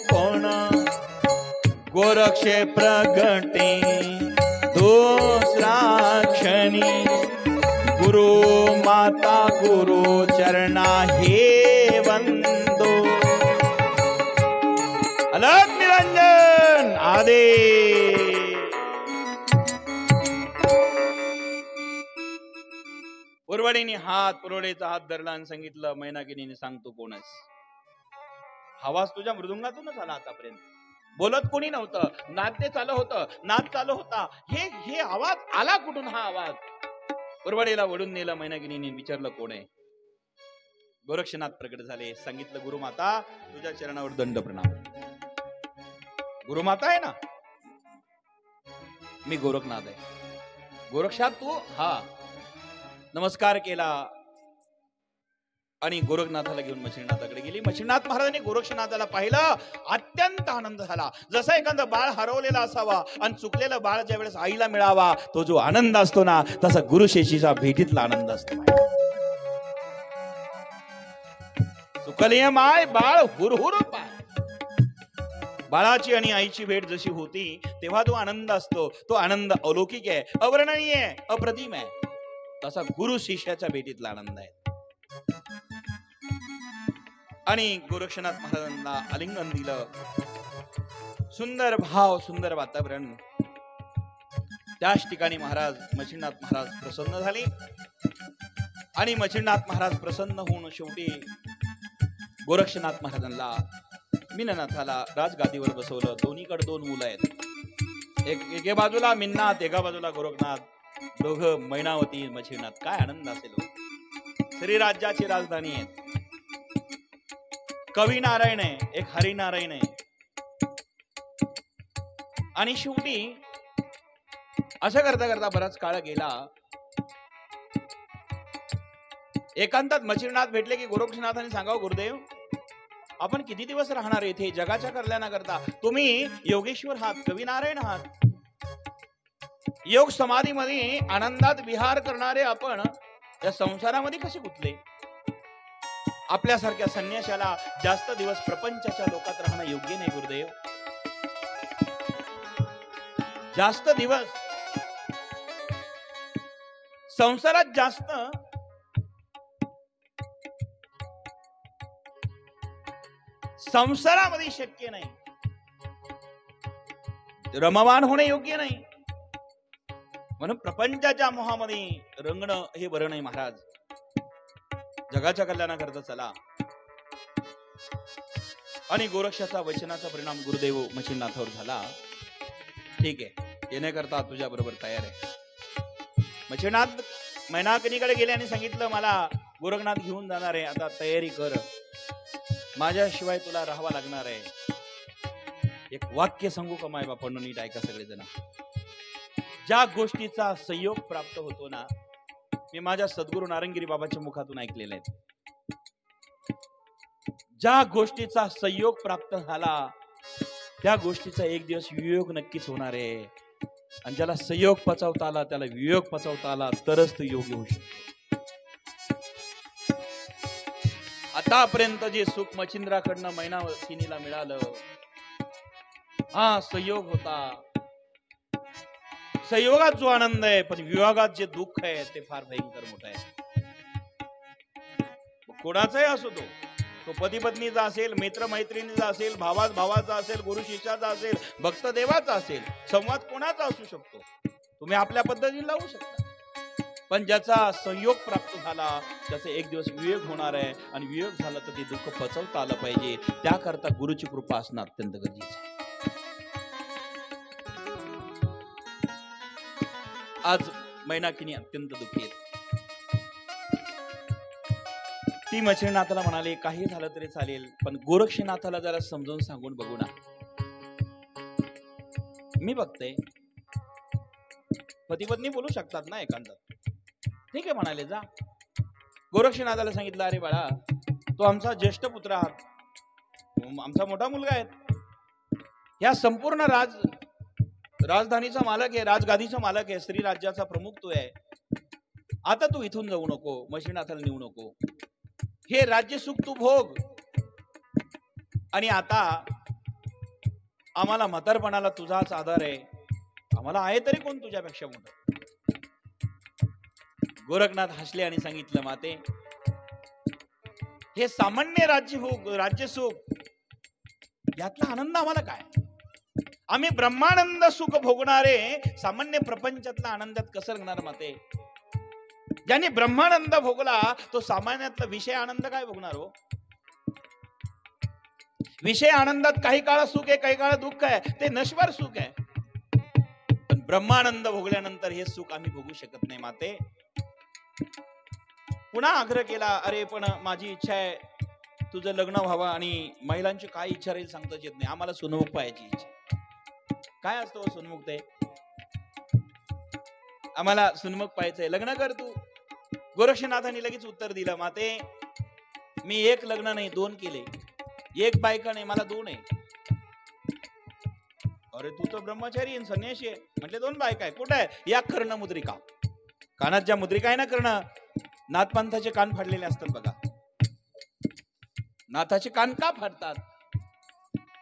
A: कोण, गोरक्षे प्रगटे दुसरा क्षणी, गुरु माता गुरु चरणा हे वंदो. अलग निरंजन आदेश. पुरवडीने पुरवडीचा हात धरला आणि सांगितलं मैनाकिनीने सांगतो कोणच. आवाज तुझ्या मृदुंगातूनच आला. आतापर्यंत बोलत कोणी नव्हतं, नाट्य चालू होतं, नाच चालू होता. हे आवाज आला कुठून? हा आवाज पुरवडीला वडून नेलं. मैनाकिनीने विचारलं कोण आहे. गोरक्षनाथ प्रकट झाले. सांगितलं गुरुमाता तुझ्या चरणावर दंड प्रणाम. गुरुमाता आहे ना, मी गोरखनाथ आहे. गोरक्षात तू? हा. नमस्कार केला आणि गोरखनाथाला घेऊन मच्छिंद्रनाथाकडे गेली. मच्छिंद्रनाथ महाराजांनी गोरक्षनाथाला पाहिलं. अत्यंत आनंद झाला. जसं एखादं बाळ हरवलेला असावा आणि चुकलेलं बाळ ज्या वेळेस आईला मिळावा तो जो आनंद असतो ना, तसा गुरुशेषीचा भेटीतला आनंद असतो. चुकली माय बाळ हुरहुर पाय. बाळाची आणि आईची भेट जशी होती तेव्हा जो आनंद असतो तो आनंद अलौकिक आहे, अवर्णनीय आहे, अप्रतिम आहे. तसा गुरु शिष्याच्या भेटीतला आनंद आहे. आणि गोरक्षनाथ महाराजांना आलिंगन दिलं. सुंदर भाव, सुंदर वातावरण. त्याच ठिकाणी महाराज मच्छिंद्रनाथ महाराज प्रसन्न झाले. आणि मच्छिंद्रनाथ महाराज प्रसन्न होऊन शेवटी गोरक्षनाथ महाराजांना मीननाथाला राजगादीवर बसवलं. दोन्हीकडे दोन मुलं आहेत. एके बाजूला मिन्नाथ, एका बाजूला गोरखनाथ. दोघं मैनावती मच्छिंद्रनाथ. काय आनंद असेल. श्री राज्याची राजधानी आहे. कवी नारायण आहे, एक हरिनारायण आहे. आणि शेवटी असं करता करता बराच काळ गेला. एकांतात मच्छिंद्रनाथ भेटले की गोरक्षनाथांनी सांगावं गुरुदेव आपण किती दिवस राहणार इथे जगाच्या कल्याणाकरता. तुम्ही योगेश्वर आहात, कवी नारायण आहात. योग समाधीमध्ये आनंदात विहार करणारे आपण या संसारामध्ये कसे गुंतले. आपल्यासारख्या संन्याशाला जास्त दिवस प्रपंचाच्या लोकात राहणं योग्य नाही गुरुदेव. जास्त दिवस संसारात जास्त संसारामध्ये शक्य नाही. रममाण होणे योग्य नाही. म्हणून प्रपंचाच्या मोहामध्ये रंगणं हे बरं नाही महाराज. जगाच्या कल्याणाकरता चला. आणि गोरक्षाचा वचनाचा परिणाम गुरुदेव मच्छिंद्रनाथावर झाला. ठीक आहे, येण्याकरता तुझ्या बरोबर तयार आहे. मच्छिंद्रनाथ मैनाकिनीकडे गेले आणि सांगितलं मला गोरखनाथ घेऊन जाणार आहे, आता तयारी कर, माझ्याशिवाय तुला राहावं लागणार आहे. एक वाक्य सांगू का माय बापांनो, नीट ऐका सगळेजण. ज्या गोष्टीचा संयोग प्राप्त होतो ना, मी माझ्या सद्गुरू नारंगिरी बाबाच्या मुखातून ऐकलेले आहेत. ज्या गोष्टीचा संयोग प्राप्त झाला त्या गोष्टीचा एक दिवस वियोग नक्कीच होणार आहे. आणि ज्याला संयोग पचवता आला, त्याला वियोग पचवता आला, तरच तो योगी होऊ शकतो. आतापर्यंत जे सुख मच्छिंद्राकडनं मैनाकिनीला मिळालं, हा संयोग होता. संयोगात जो आनंद आहे, पण वियोगात जे दुःख आहे ते फार भयंकर मोठं आहे. कोणाचाही असो तो पती पत्नीचा असेल, मित्र मैत्रिणीचा असेल, भावाचा असेल, गुरु शिष्याचा असेल, भक्त देवाचा असेल, संवाद कोणाचा असू शकतो. तुम्ही आपल्या पद्धतीने लावू शकता. पण ज्याचा संयोग प्राप्त झाला त्याचा एक दिवस वियोग होणार आहे. आणि वियोग झाला तर ते दुःख पचवता आलं पाहिजे. त्याकरता गुरुची कृपा असणं अत्यंत गरजेचं आहे. आज मैनाकिनी अत्यंत दुःखी आहेत. ती मच्छिंद्रनाथाला म्हणाले, काही झालं तरी चालेल, पण गोरक्षनाथाला जरा समजून सांगून बघू ना. मी बघते पती पत्नी बोलू शकतात ना एकांतात. ठीक आहे म्हणाले, जा. गोरक्षनाथाला सांगितलं, अरे बाळा, तो आमचा ज्येष्ठ पुत्र आहात, आमचा मोठा मुलगा आहे, या संपूर्ण राजधानीचा मालक आहे, राजगादीचा मालक आहे, स्त्री राज्याचा प्रमुख तो आहे. आता तू इथून जाऊ नको, मच्छिंद्रनाथाला नेऊ नको. हे राज्य सुख तू भोग. आणि आता आम्हाला म्हातारपणाला तुझाच आधार आहे, आम्हाला आहे तरी कोण तुझ्यापेक्षा मोठं. गोरखनाथ हसले आणि सांगितलं, माते, हे सामान्य राज्य सुख यातला आनंद आम्हाला काय? आम्ही ब्रह्मानंद सुख भोगणारे सामान्य प्रपंचातला आनंदात कसं रंगणार माते? ज्याने ब्रह्मानंद भोगला तो सामान्यातला विषय आनंद काय भोगणार हो? विषय आनंदात काही काळ सुख आहे, काही काळ दुःख आहे, ते नश्वर सुख आहे. पण ब्रह्मानंद भोगल्यानंतर हे सुख आम्ही भोगू शकत नाही माते. पुन्हा आग्रह केला, अरे पण माझी इच्छा आहे तुझं लग्न व्हावं, आणि महिलांची काय इच्छा राहील सांगताच येत नाही, आम्हाला सुनमुख पाहायची इच्छा. काय असतं सुनमुख? ते आम्हाला सुनमुख पाहायचंय, लग्न कर तू. गोरक्षनाथांनी लगेच उत्तर दिलं, माते, मी एक लग्न नाही 2 केले, एक बायका नाही, मला 2 आहे. अरे तू तर ब्रह्मचारी आहे, संन्यासी आहे. म्हटले 2 बायका आहे. कुठे आहे? या कर्ण मुद्रिका, कानात ज्या मुद्रिका आहे ना, कर्ण, नाथपंथाचे कान फाडलेले असतात बघा. नाथाचे कान का फाडतात?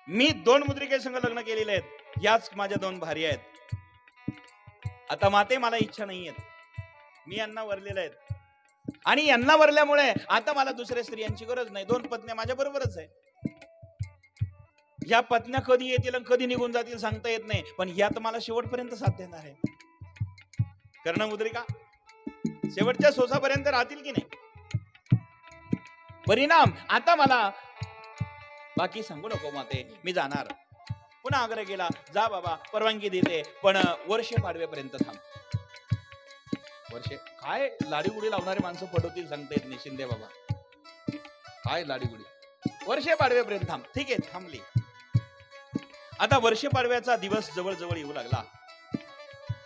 A: मी 2 मुद्रिकेसंग लग्न केलेले आहेत, याच माझ्या 2 भार्या आहेत. आता माते मला इच्छा नाहीये, मी यांना वरलेले आहेत, आणि यांना वरल्यामुळे आता मला दुसऱ्या स्त्रियांची गरज नाही. 2 पत्न्या माझ्या बरोबरच आहे. या पत्न्या कधी येतील आणि कधी निघून जातील सांगता येत नाही, पण या तर मला शेवटपर्यंत साथ देणार आहे. कर्णमुद्रिका शेवटच्या सोसापर्यंत राहतील की नाही? परिणाम आता मला बाकी सांगू नको माते, मी जाणार. पुन्हा आग्रह केला, जा बाबा, परवानगी देते, पण वर्ष पाडव्यापर्यंत थांब. वर्षे काय लाडीगुडी लावणारे माणसं पटवतील सांगता येत नाही शिंदे बाबा. काय लाडीगुडी? वर्षे पाडव्यापर्यंत थांब. ठीक आहे, थांबली. आता वर्षे पाडव्याचा दिवस जवळ जवळ येऊ लागला,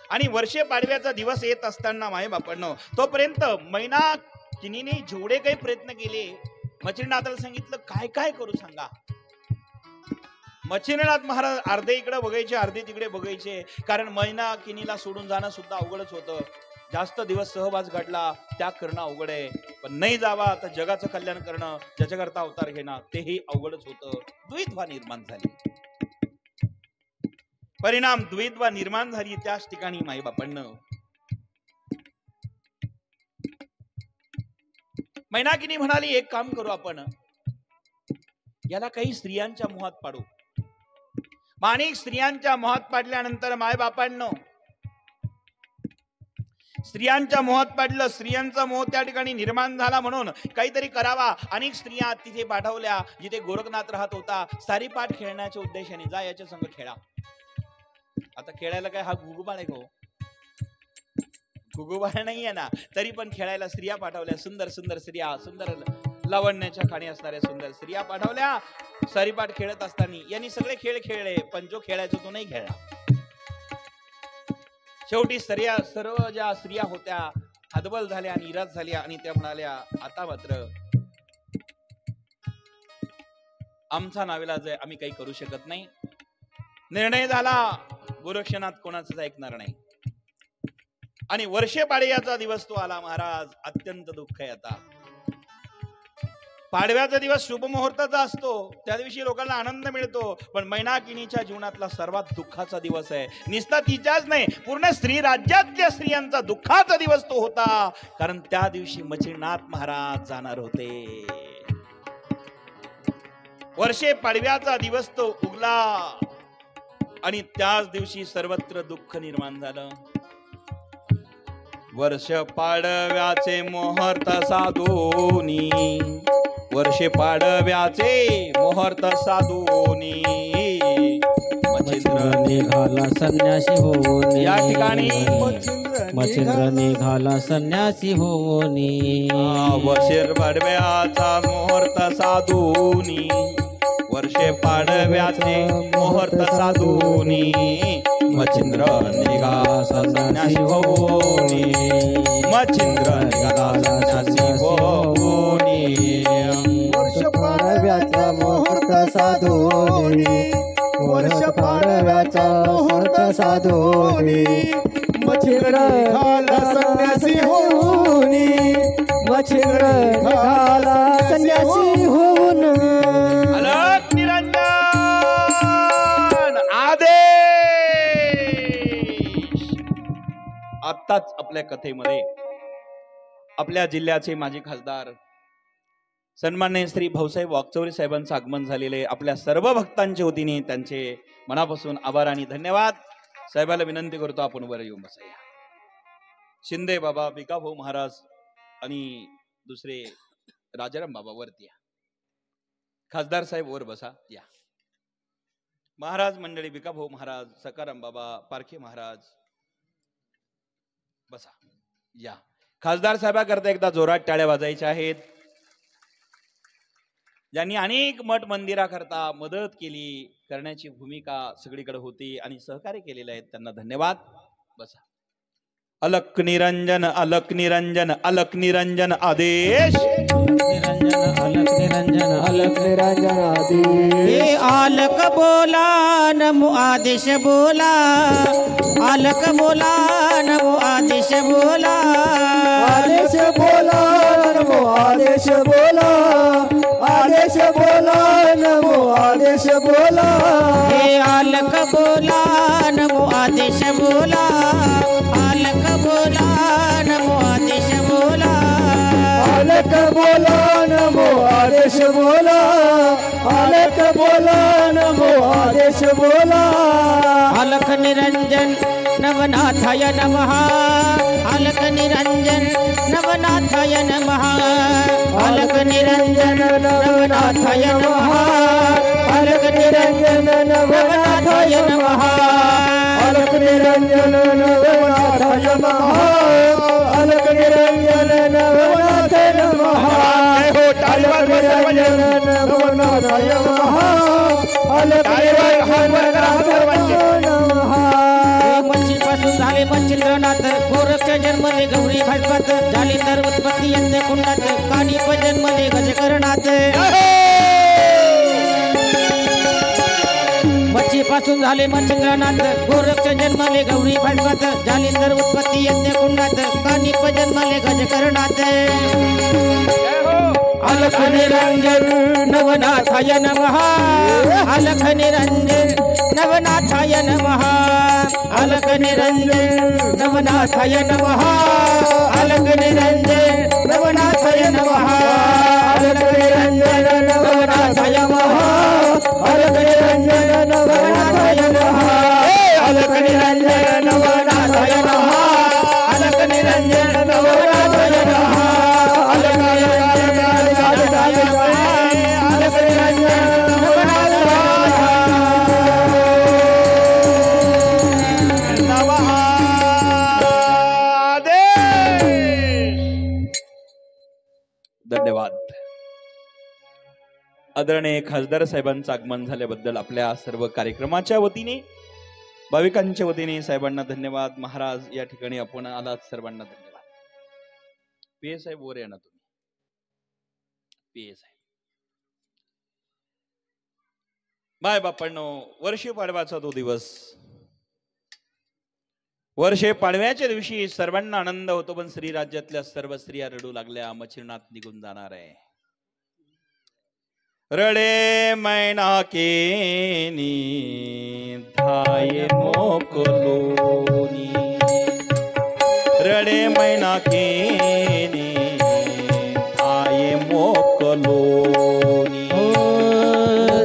A: आणि वर्षे पाडव्याचा दिवस येत असताना माय बापांनो, तोपर्यंत मैनाकिनीने जेवढे काही प्रयत्न केले, मच्छिंद्रनाथाला सांगितलं, काय काय करू सांगा. मच्छिंद्रनाथ महाराज अर्धे इकडे बघायचे, अर्धे तिकडे बघायचे, कारण मैनाकिनीला सोडून जाणं सुद्धा अवघडच होतं. जास्त दिवस सहवास घडला, त्याग करणं अवघड आहे. पण नाही जावा तर जगाचं कल्याण करणं, ज्याच्याकरता अवतार घेणं, तेही अवघडच होतं. द्वैत्वा निर्माण झाली. परिणाम द्वैत्वा निर्माण झाली त्याच ठिकाणी माईबापांना मैनाकिनी म्हणाली, एक काम करू आपण, याला काही स्त्रियांच्या मोहात पाडू. माणिक स्त्रियांच्या मोहात पाडल्यानंतर मायबापांनो, स्त्रियांच्या मोहात पाडलं, स्त्रियांचा मोह त्या ठिकाणी निर्माण झाला, म्हणून काहीतरी करावा. अनेक स्त्रिया तिथे पाठवल्या जिथे गोरखनाथ राहत होता, सारीपाठ खेळण्याच्या उद्देशाने, जा याच्या संग खेळा. आता खेळायला काय हा घुगुबाळ आहे का? घुगुबाळ नाहीये ना, तरी पण खेळायला स्त्रिया पाठवल्या. सुंदर सुंदर स्त्रिया, सुंदर लावण्याच्या खाणी असणाऱ्या सुंदर स्त्रिया पाठवल्या. सारीपाठ खेळत असताना यांनी सगळे खेळ खेळले, पण जो खेळायचो तो नाही खेळला. शेवटी सर्व ज्या स्त्रिया होत्या हतबल झाल्या, निराश झाल्या, आणि त्या म्हणाल्या, आता मात्र आमचा नाविलाज आहे, आम्ही काही करू शकत नाही. निर्णय झाला, गोरक्षनाथ कोणाच ऐकणार नाही. आणि वर्षे पाडव्याचा दिवस तो आला महाराज. अत्यंत दुःख आहे आता. पाडव्याचा दिवस शुभ मुहूर्ताचा असतो, त्या दिवशी लोकांना आनंद मिळतो, पण मैनाकिनीच्या जीवनातला सर्वात दुःखाचा दिवस आहे. निस्ता तिच्याच नाही, पूर्ण स्त्री राज्यातल्या स्त्रियांचा दुःखाचा दिवस तो होता. कारण त्या दिवशी मच्छिंद्रनाथ महाराज जाणार होते. वर्षे पाडव्याचा दिवस तो उगला आणि त्याच दिवशी सर्वत्र दुःख निर्माण झालं. वर्ष पाडव्याचे मुहूर्त साधूनी, वर्षे पाडव्याचे मुहूर्त साधूनी
B: मच्छिंद्र निघाला संन्यासी होऊन.
A: या ठिकाणी
B: मच्छिंद्र निघाला संन्यासी होऊन.
A: वर्षे पाडव्याचा मुहूर्त साधूनी, वर्षे पाडव्याचे मुहूर्त साधूनी मच्छिंद्र निघाला संन्यासी होऊनी. मच्छिंद्र निघाला संन्यासी होऊनी.
C: वर्ष पाडव्याचा मुहूर्त साधूनी, वर्ष पाडव्याचा मुहूर्त साधूनी मच्छिंद्र निघाला संन्यासी होऊनी. मच्छिंद्र निघाला संन्यासी होऊन.
A: अलख निरंजन आदेश. आत्ताच आपल्या कथेमध्ये आपल्या जिल्ह्याचे माजी खासदार सन्माननीय श्री भाऊसाहेब वाकचौरे साहेबांचं आगमन झालेले. आपल्या सर्व भक्तांच्या वतीने त्यांचे मनापासून आभार आणि धन्यवाद. साहेबाला विनंती करतो आपण वर येऊन बसाया. शिंदे बाबा, भिकाभाऊ महाराज आणि दुसरे राजाराम बाबा वरती या. खासदार साहेब वर बसा या. महाराज मंडळी, भिकाभाऊ महाराज, सकाराम बाबा, पारखे महाराज बसा या. खासदार साहेबाकरता एकदा जोरात टाळ्या वाजायच्या आहेत. ज्यांनी अनेक मठ मंदिराकरता मदत केली, करण्याची भूमिका सगळीकडे होती आणि सहकार्य केलेले आहेत, त्यांना धन्यवाद. बसा. अलक निरंजन, अलक निरंजन, अलक निरंजन आदेश.
B: निरंजन अलक निरंजन अलक
C: निरंजन आदेश.
B: आलक बोला नमो आदेश बोला. आलक बोला नमो आदेश बोला.
C: आदेश बोला नमो आदेश बोला. आदेश बोला नमो आदेश बोला.
B: हे आलक बोला नमो आदेश बोला. आलक बोला नमो आदेश बोला.
C: आलक बोला नमो आदेश बोला. आलक बोला नमो आदेश बोला.
B: अलख निरंजन नवनाथाय नमः. अलख निरंजन नवनाथाय नमः. अलख निरंजन नवनाथाय नमः. अलख निरंजन नवनाथाय नमः.
C: अलक निरंजन नवनाथाय नमः. अलक निरंजन नवनाथाय नमः. अलक निरंजन नवनाथाय नमः. अलक निरंजन नमः.
B: मच्छीपासून झाले मच्छिंद्रनाथ. गोरक्ष जन्मले गौरी भाजपात. झाली तर उत्पत्ती यज्ञ कुंडात. कानिप जन्मले गजकरणात. मच्छीपासून झाले मच्छिंद्रनाथ. गोरक्ष जन्मले गौरी भाजपात. झाली तर उत्पत्ती यज्ञ कुंडात. कानिप जन्मले गजकरणात. अलख निरंजन नवनाथाय नमः. अलख निरंजन नवनाथाय नमः. अलख निरंजन नवनाथाय नमः. अलख निरंजन नवनाथाय नमः. अलख निरंजन नवनाथाय नमः. अलख निरंजन नवनाथाय नमः. अलख निरंजन नवनाथाय नमः. अलख निरंजन नवनाथाय नमः. अलख निरंजन नवनाथाय नमः. अलख निरंजन
A: धन्यवाद. आदरणीय खासदार साहेबांचं आगमन झाल्याबद्दल आपल्या सर्व कार्यक्रमाच्या वतीने, भाविकांच्या वतीने साहेबांना धन्यवाद. महाराज या ठिकाणी आपण आलात, सर्वांना धन्यवाद. पीए साहेब वर या ना तुम्ही. पीए साहेब बाय बापांनो, वर्षे पाडव्याचा तो दिवस. वर्षे पाडव्याच्या दिवशी सर्वांना आनंद होतो, पण स्त्री राज्यातल्या सर्व स्त्रिया रडू लागल्या. मचिरनाथ निघून जाणार आहे. रडे मैना केनी धाये मोकलोनी, रडे मैना केनी धाये मोकलोनी.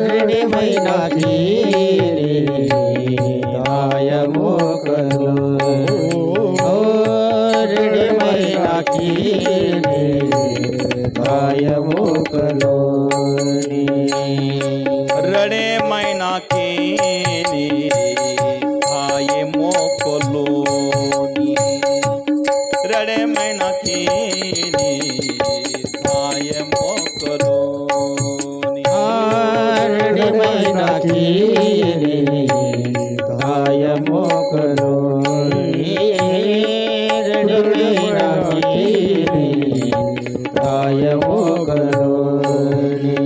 B: रडे मैना केनी धाये मोकलोनी, रडे मैना केनी धाये मोकलोनी.
A: रडे मैना केनी धाये मोकलोनी, रडे मैना केनी धाये मोकलोनी.
B: रडे मैना केनी धाये मोकलोनी, रडे मैना केनी धाये मोकलोनी.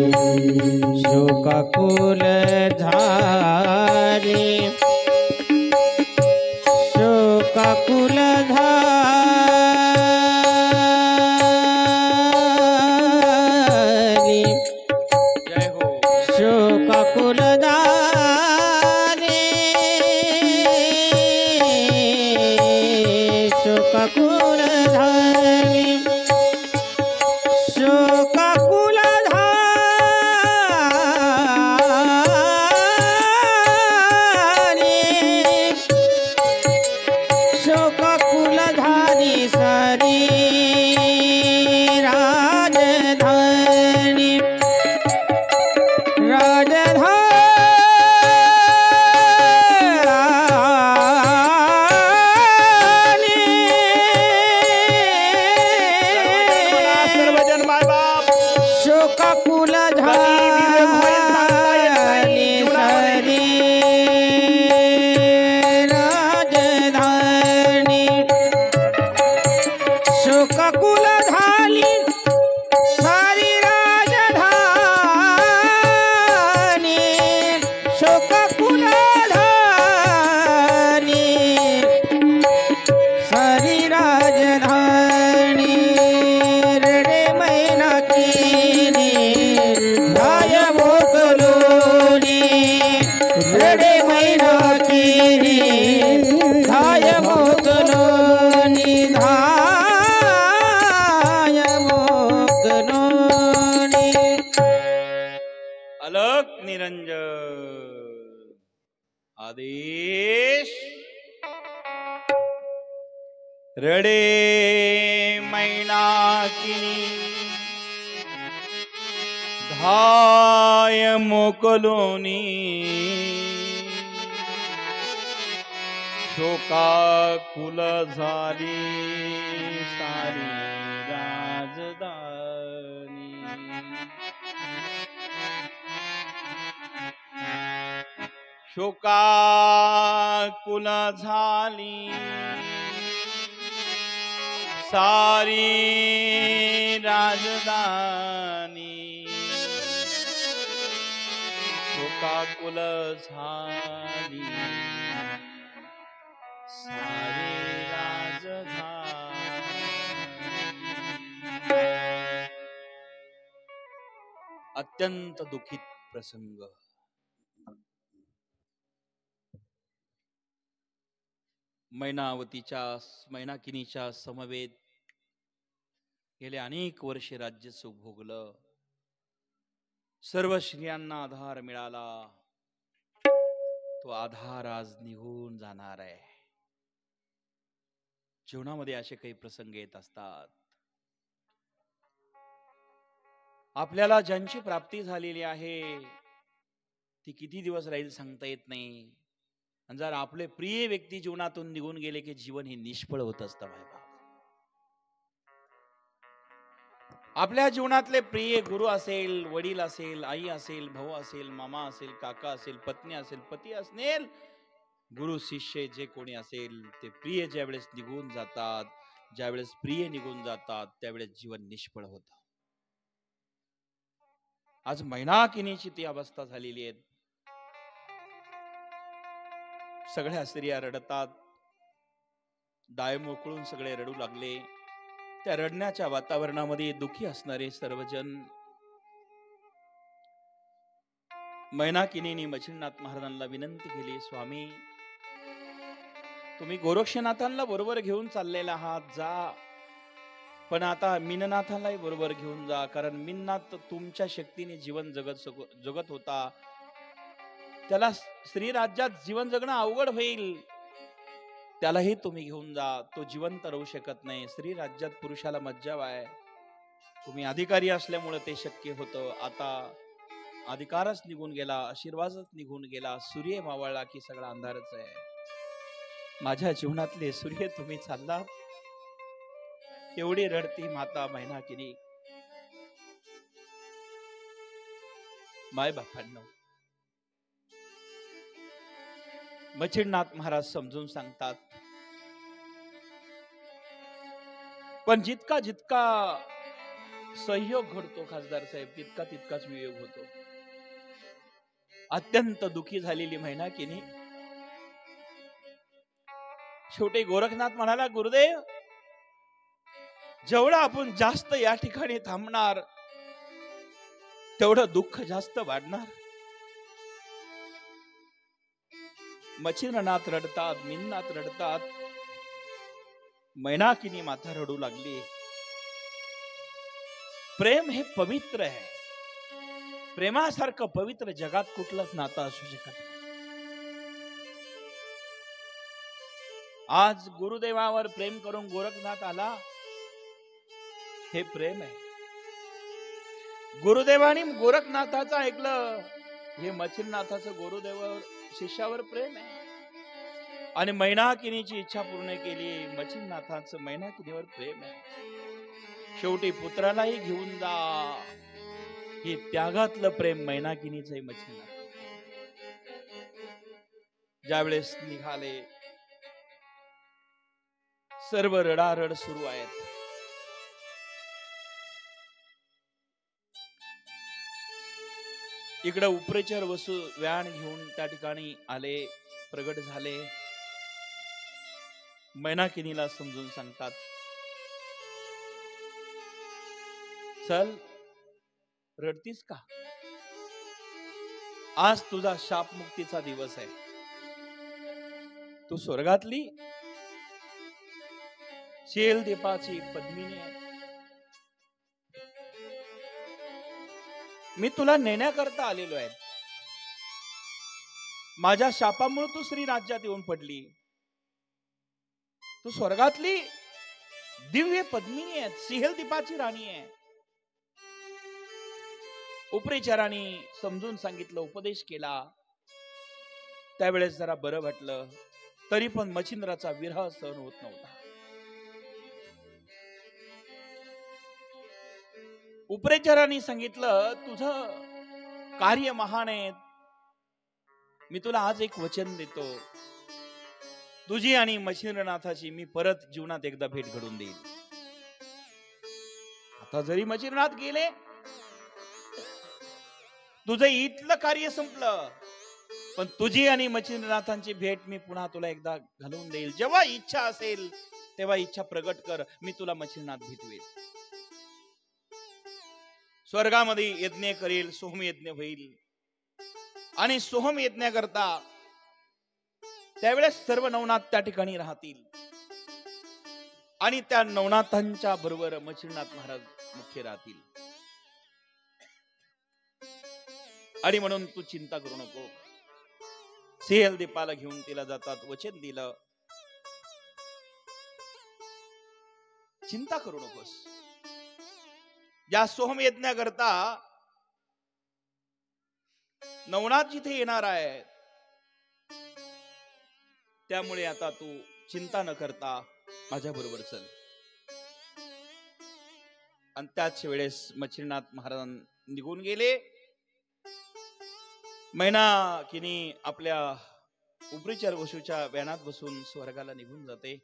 B: शोकाकुल झाली, शोकाकुल झाली,
A: जय हो.
B: शोकाकुल झाली, शोकाकुल झाली, शोकाकुल झाली, शोकाकुल झाली सारी राजधानी,
A: सर्वजन माय बाप.
B: शोकाकुल झाली सारी राजधानी, शोकाकुल झाली सारी राजधानी, शोकाकुल झाली सारी राजधानी. रडे मैना केनी धाये मोकलोनी, रडे मैना केनी धाये मोकलोनी, धाये मोकलोनी.
A: अलक निरंजन आदेश. रडे मैना किनी धाय मोकलोनी, शोकाकुल झाली सारी राजधानी. शोकाकुल झाली सारी राजधानी, शोकाकुल झाली सारी राजधानी. अत्यंत दुःखित प्रसंग. मैनावतीच्या मैनाकिनीच्या समवेत गेले अनेक वर्षे राज्य सुख भोगलं. सर्व स्त्रियांना आधार मिळाला. तो आधार आज निघून जाणार आहे. जीवनामध्ये असे काही प्रसंग येत असतात. आपल्याला ज्यांची प्राप्ती झालेली आहे ती किती दिवस राहील सांगता येत नाही. आणि जर आपले प्रिय व्यक्ती जीवनातून निघून गेले की जीवन हे निष्फळ होत असतं. भाई बाप, आपल्या जीवनातले प्रिय गुरु असेल, वडील असेल, आई असेल, भाऊ असेल, मामा असेल, काका असेल, पत्नी असेल, पती असेल, गुरु शिष्य जे कोणी असेल ते प्रिय ज्यावेळेस निघून जातात, ज्यावेळेस प्रिय निघून जातात त्यावेळेस जीवन निष्फळ होतं. आज मैनाकिनीची ती अवस्था झालेली आहे. सगळ्या स्त्रिया रडतात, डाय मोकळून सगळे रडू लागले. त्या रडण्याच्या वातावरणामध्ये दुखी असणारे सर्वजन मैनाकिनीने मच्छिंद्रनाथ महाराजांना विनंती केली, स्वामी तुम्ही गोरक्षनाथांना बरोबर घेऊन चाललेला आहात, जा, पण आता मीननाथालाही बरोबर घेऊन जा, कारण मीननाथ तुमच्या शक्तीने जीवन जगत होता, त्याला स्त्री राज्यात जीवन जगणं अवघड होईल, त्यालाही तुम्ही घेऊन जा, तो जिवंत राहू शकत नाही. स्त्री राज्यात पुरुषाला मज्जाव आहे, तुम्ही अधिकारी असल्यामुळे ते शक्य होतं. आता अधिकारच निघून गेला, आशीर्वादच निघून गेला, सूर्य मावळला की सगळा अंधारच आहे. माझ्या जीवनातले सूर्य तुम्ही चालला. एवढी रडती माता मैनाकिनी. माय बापांनो, मच्छिंद्रनाथ महाराज समजून सांगतात, पण जितका जितका सहयोग घडतो खासदार साहेब, तितका तितकाच वियोग होतो. अत्यंत दुखी झालेली मैनाकिनी शेवटी गोरखनाथ म्हणाला, गुरुदेव जेवढं आपण जास्त या ठिकाणी थांबणार तेवढं दुःख जास्त वाढणार. मच्छिंद्रनाथ रडतात, मीननाथ रडतात, मैनाकिनी माता रडू लागली. प्रेम हे पवित्र आहे, प्रेमासारखं पवित्र जगात कुठलंच नातं असू शकत नाही. आज गुरुदेवावर प्रेम करून गोरखनाथ आला, हे प्रेम आहे. गुरुदेवानी गोरखनाथाचं ऐकलं, हे मच्छिंद्रनाथाचं गुरुदेवावर शिष्यावर प्रेम आहे. आणि मैनाकिनीची इच्छा पूर्ण केली, मच्छिंद्रनाथाचं मैनाकिनीवर प्रेम आहे. शेवटी पुत्रालाही घेऊन जा, हे त्यागातलं प्रेम मैनाकिनीचं आहे. मच्छिंद्रनाथ ज्यावेळेस निघाले, सर्व रडारड सुरू आहेत. इकडे उपरेचर वसू व्यान घेऊन त्या ठिकाणी आले, प्रगट झाले. मैनाकिनीला समजून सांगतात, चल, रडतीस का? आज तुझा शापमुक्तीचा दिवस आहे. तू स्वर्गातली शेल दीपाची पद्मिनी आहे. मी तुला नेण्याकरता आलेलो आहे. माझ्या शापामुळे तू श्री राज्यात येऊन पडली. तू स्वर्गातली दिव्य पद्मिनी आहे, सिहेल दीपाची राणी आहे. उपरेचरांनी समजून सांगितलं, उपदेश केला. त्यावेळेस जरा बरं वाटलं, तरी पण मच्छिंद्राचा विरह सहन होत नव्हता. उपरेचरांनी सांगितलं, तुझं कार्य महान आहे, मी तुला आज एक वचन देतो, तुझी आणि मच्छिंद्रनाथाची मी परत जीवनात एकदा भेट घडून देईल. आता जरी मच्छिंद्रनाथ गेले, तुझं इथलं कार्य संपलं, पण तुझी आणि मच्छिंद्रनाथांची भेट मी पुन्हा तुला एकदा घालवून देईल. जेव्हा इच्छा असेल तेव्हा इच्छा प्रगट कर, मी तुला मच्छिंद्रनाथ भेटवेल. स्वर्गामध्ये यज्ञ करेल, सोहम यज्ञ होईल. आणि सोहम यज्ञ करता त्यावेळेस सर्व नवनाथ त्या ठिकाणी राहतील. आणि त्या नवनाथांच्या बरोबर मच्छिंद्रनाथ महाराज मुख्य राहतील. आणि म्हणून तू चिंता करू नको. सिहेल दीपाला घेऊन तिला जातात, वचन दिलं, चिंता करू नकोस. या सोहम यज्ञ करता नवनाथ जिथे येणार आहे, त्यामुळे आता तू चिंता न करता माझ्या बरोबर चल. आणि त्याच वेळेस मच्छिंद्रनाथ महाराज निघून गेले. मैनाकिनी आपल्या उपरीचर वसूच्या व्यानात बसून स्वर्गाला निघून जाते.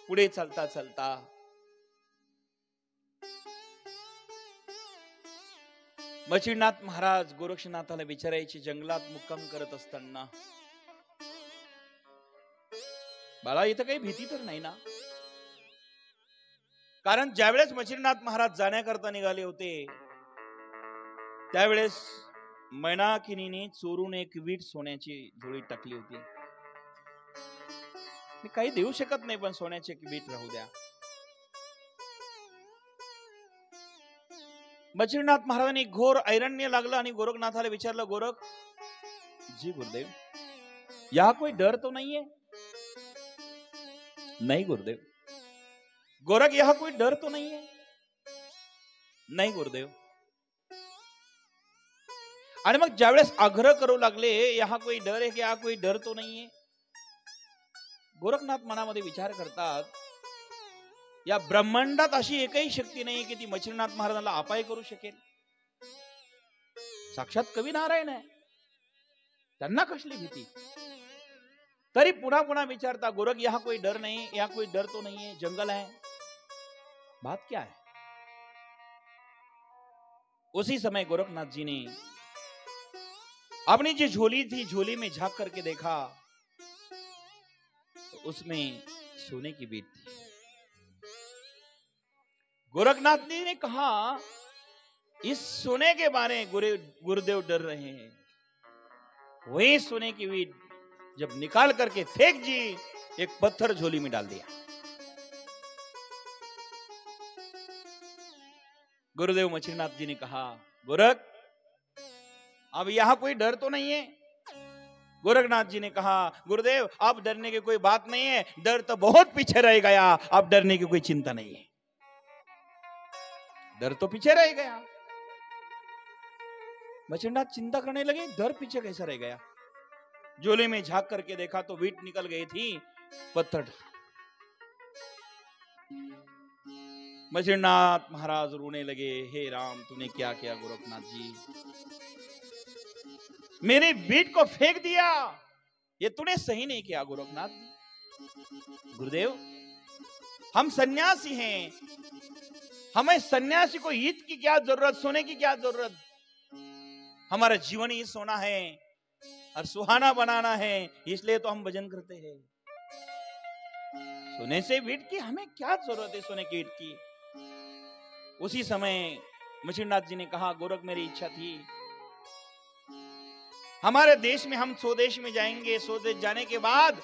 A: पुढे चालता चालता मच्छिंद्रनाथ महाराज गोरक्षनाथाला विचारायचे जंगलात मुक्काम करत असताना, बाळा इथं काही भीती तर नाही ना? कारण ज्यावेळेस मच्छिंद्रनाथ महाराज जाण्याकरता निघाले होते त्यावेळेस मैनाकिनीने चोरून एक वीट सोन्याची झोळीत टाकली होती. मी काही देऊ शकत नाही, पण सोन्याची एक वीट राहू द्या. मच्छिंद्रनाथ महाराजांनी घोर ऐरण्य लागलं आणि गोरखनाथाला विचारलं, गोरख जी गुरुदेव, यहाँ कोई डर तो नहीं है? नहीं गुरुदेव. गोरख यहाँ कोई डर तो नहीं है? नहीं गुरुदेव. आणि मग ज्यावेळेस आग्रह करू लागले, यहाँ कोई डर है की यहाँ कोई डर तो नहीं है? गोरखनाथ मनामध्ये विचार करतात, या ब्रह्मांडात अशी एकही शक्ती नाही की ती मच्छिंद्रनाथ महाराजांना अपाय करू शकेल. साक्षात कवी नारायण आहे, त्यांना कसली भीती? तरी पुन्हा पुन्हा विचारता, गोरख यहाँ कोई डर नहीं, यहाँ कोई डर तो नहीं है, जंगल है, बात क्या है? उसी समय गोरखनाथ जी ने अपनी जो झोली थी, झोली में झांक करके देखा तो उसमें सोने की बीट थी. गोरखनाथ जी ने कहा, इस सोने के बारे गुरुदेव डर रहे हैं. वही सोने की बीट जब निकाल करके फेंक जी, एक पत्थर झोली में डाल दिया. गुरुदेव मच्छिंद्रनाथ जी ने कहा, गोरख अब यहां कोई डर तो नहीं है? गोरखनाथ जी ने कहा, गुरुदेव अब डरने की कोई बात नहीं है, डर तो बहुत पीछे रह गया, अब डरने की कोई चिंता नहीं है. डर तो पीछे रह गया. मच्छिंद्रनाथ चिंता करने लगे, डर पीछे कैसा रह गया? झोले में झांक करके देखा तो वीट निकल गई थी, पत्थर. मच्छिंद्रनाथ महाराज रोने लगे, हे राम तूने क्या किया गोरखनाथ जी, मेरी बीट को फेंक दिया, ये तूने सही नहीं किया गोरखनाथ. गुरुदेव हम सन्यासी हैं, हमें सन्यासी को ईद की क्या जरूरत, सोने की क्या जरूरत? हमारा जीवन ही सोना है और सुहाना बनाना है, इसलिए तो हम भजन करते हैं. सोने से ईट की हमें क्या जरूरत है, सोने की ईट की? उसी समय मच्छिंद्रनाथ जी ने कहा, गोरख मेरी इच्छा थी हमारे देश में हम स्वदेश में जाएंगे, स्वदेश जाने के बाद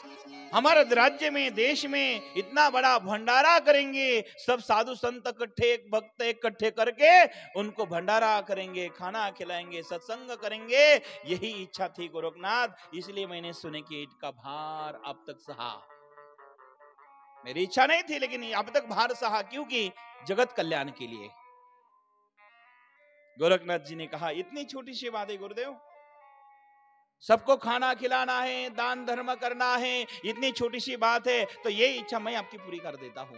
A: हमारे राज्य में, देश में इतना बड़ा भंडारा करेंगे, सब साधु संत इकट्ठे, भक्त इकट्ठे करके उनको भंडारा करेंगे, खाना खिलाएंगे, सत्संग करेंगे. यही इच्छा थी गोरखनाथ, इसलिए मैंने सोने की ईंट का भार अब तक सहा. मेरी इच्छा नहीं थी लेकिन अब तक भार सहा, क्योंकि जगत कल्याण के लिए. गोरखनाथ जी ने कहा, इतनी छोटी सी बात है गुरुदेव, सबको खाना खिलाना है, दान धर्म करना है, इतनी छोटी सी बात है, तो ये इच्छा मैं आपकी पूरी कर देता हूं.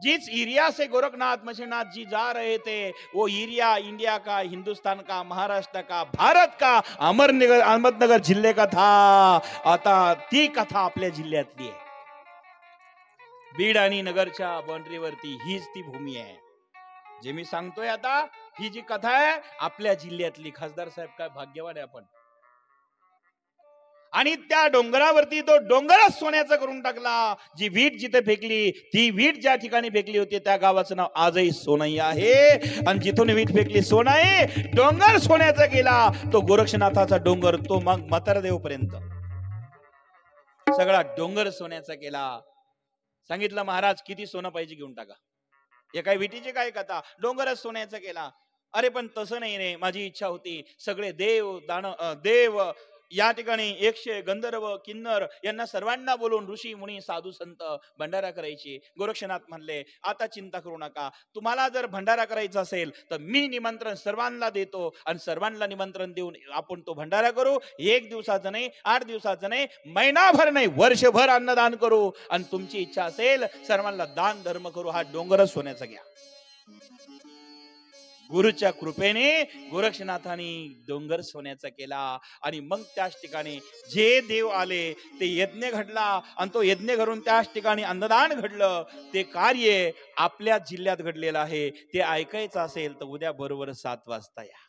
A: जिस एरिया से गोरखनाथ मच्छिंद्रनाथ जी जा रहे थे, वो एरिया इंडिया का, हिंदुस्तान का, महाराष्ट्र का, भारत का, अहमदनगर जिल्हे का था. आता ती कथा आपल्या जिल्ह्यातली आहे. बीड आणि नगरच्या बाउंड्रीवरती हीच ती भूमी आहे. जे मी सांगतोय आता, ही जी कथा आहे आपल्या जिल्ह्यातली. खासदार साहेब काय भाग्यवान आहे आपण. आणि त्या डोंगरावरती तो डोंगरच सोन्याचा करून टाकला. जी वीट जिथे फेकली, ती वीट ज्या ठिकाणी फेकली होती त्या गावाचं नाव आजही सोनई आहे. आणि जिथून वीट फेकली सोनई, डोंगर सोन्याचा गेला. तो गोरक्षनाथाचा डोंगर, तो मग म्हातारदेव पर्यंत सगळा डोंगर सोन्याचा केला. सांगितलं, महाराज किती सोनं पाहिजे घेऊन टाका. हे काय विटीची काय कथा, डोंगरच सोन्याचा केला. अरे पण तसं नाही रे, माझी इच्छा होती सगळे देव देव या ठिकाणी 100 गंधर्व किन्नर यांना सर्वांना बोलून ऋषी मुनी साधू संत भंडारा करायची. गोरक्षनाथ म्हणले, आता चिंता करू नका, तुम्हाला जर भंडारा करायचा असेल तर मी निमंत्रण सर्वांना देतो आणि सर्वांना निमंत्रण देऊन आपण तो भंडारा करू. 1 दिवसाचं नाही, 8 दिवसाचं नाही, महिनाभर नाही, वर्षभर अन्नदान करू. आणि तुमची इच्छा असेल सर्वांना दान धर्म करू. हा डोंगरच सोन्याचा घ्या. गुरुच्या कृपेने गोरक्षनाथांनी डोंगर सोन्याचा केला आणि मग त्याच ठिकाणी जे देव आले ते यज्ञ घडला आणि तो यज्ञ घडून त्याच ठिकाणी अन्नदान घडलं. ते कार्य आपल्या जिल्ह्यात घडलेलं आहे. ते ऐकायचं असेल तर उद्या बरोबर 7 वाजता या.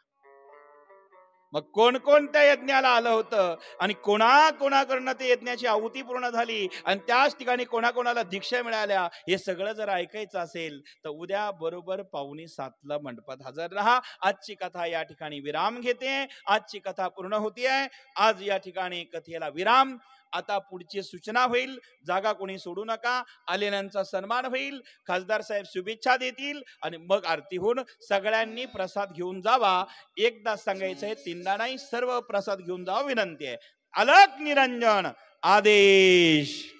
A: मग कोण कोण त्या यज्ञाला आलं होतं आणि कोणाकोणाकडनं ते यज्ञाची आहुती पूर्ण झाली आणि त्याच ठिकाणी कोणाकोणाला दीक्षा मिळाल्या, हे सगळं जर ऐकायचं असेल तर उद्या बरोबर 6:45 मंडपात हजर राहा. आजची कथा या ठिकाणी विराम घेते. आजची कथा पूर्ण होतीये. आज या ठिकाणी कथेला विराम. आता पुढची सूचना होईल. जागा कोणी सोडू नका. आलेल्यांचा सन्मान होईल. खासदार साहेब शुभेच्छा देतील आणि मग आरती होऊन सगळ्यांनी प्रसाद घेऊन जावा. एकदा सांगायचंय, तीनदा नाही. सर्व प्रसाद घेऊन जावा विनंती आहे. अलक निरंजन आदेश.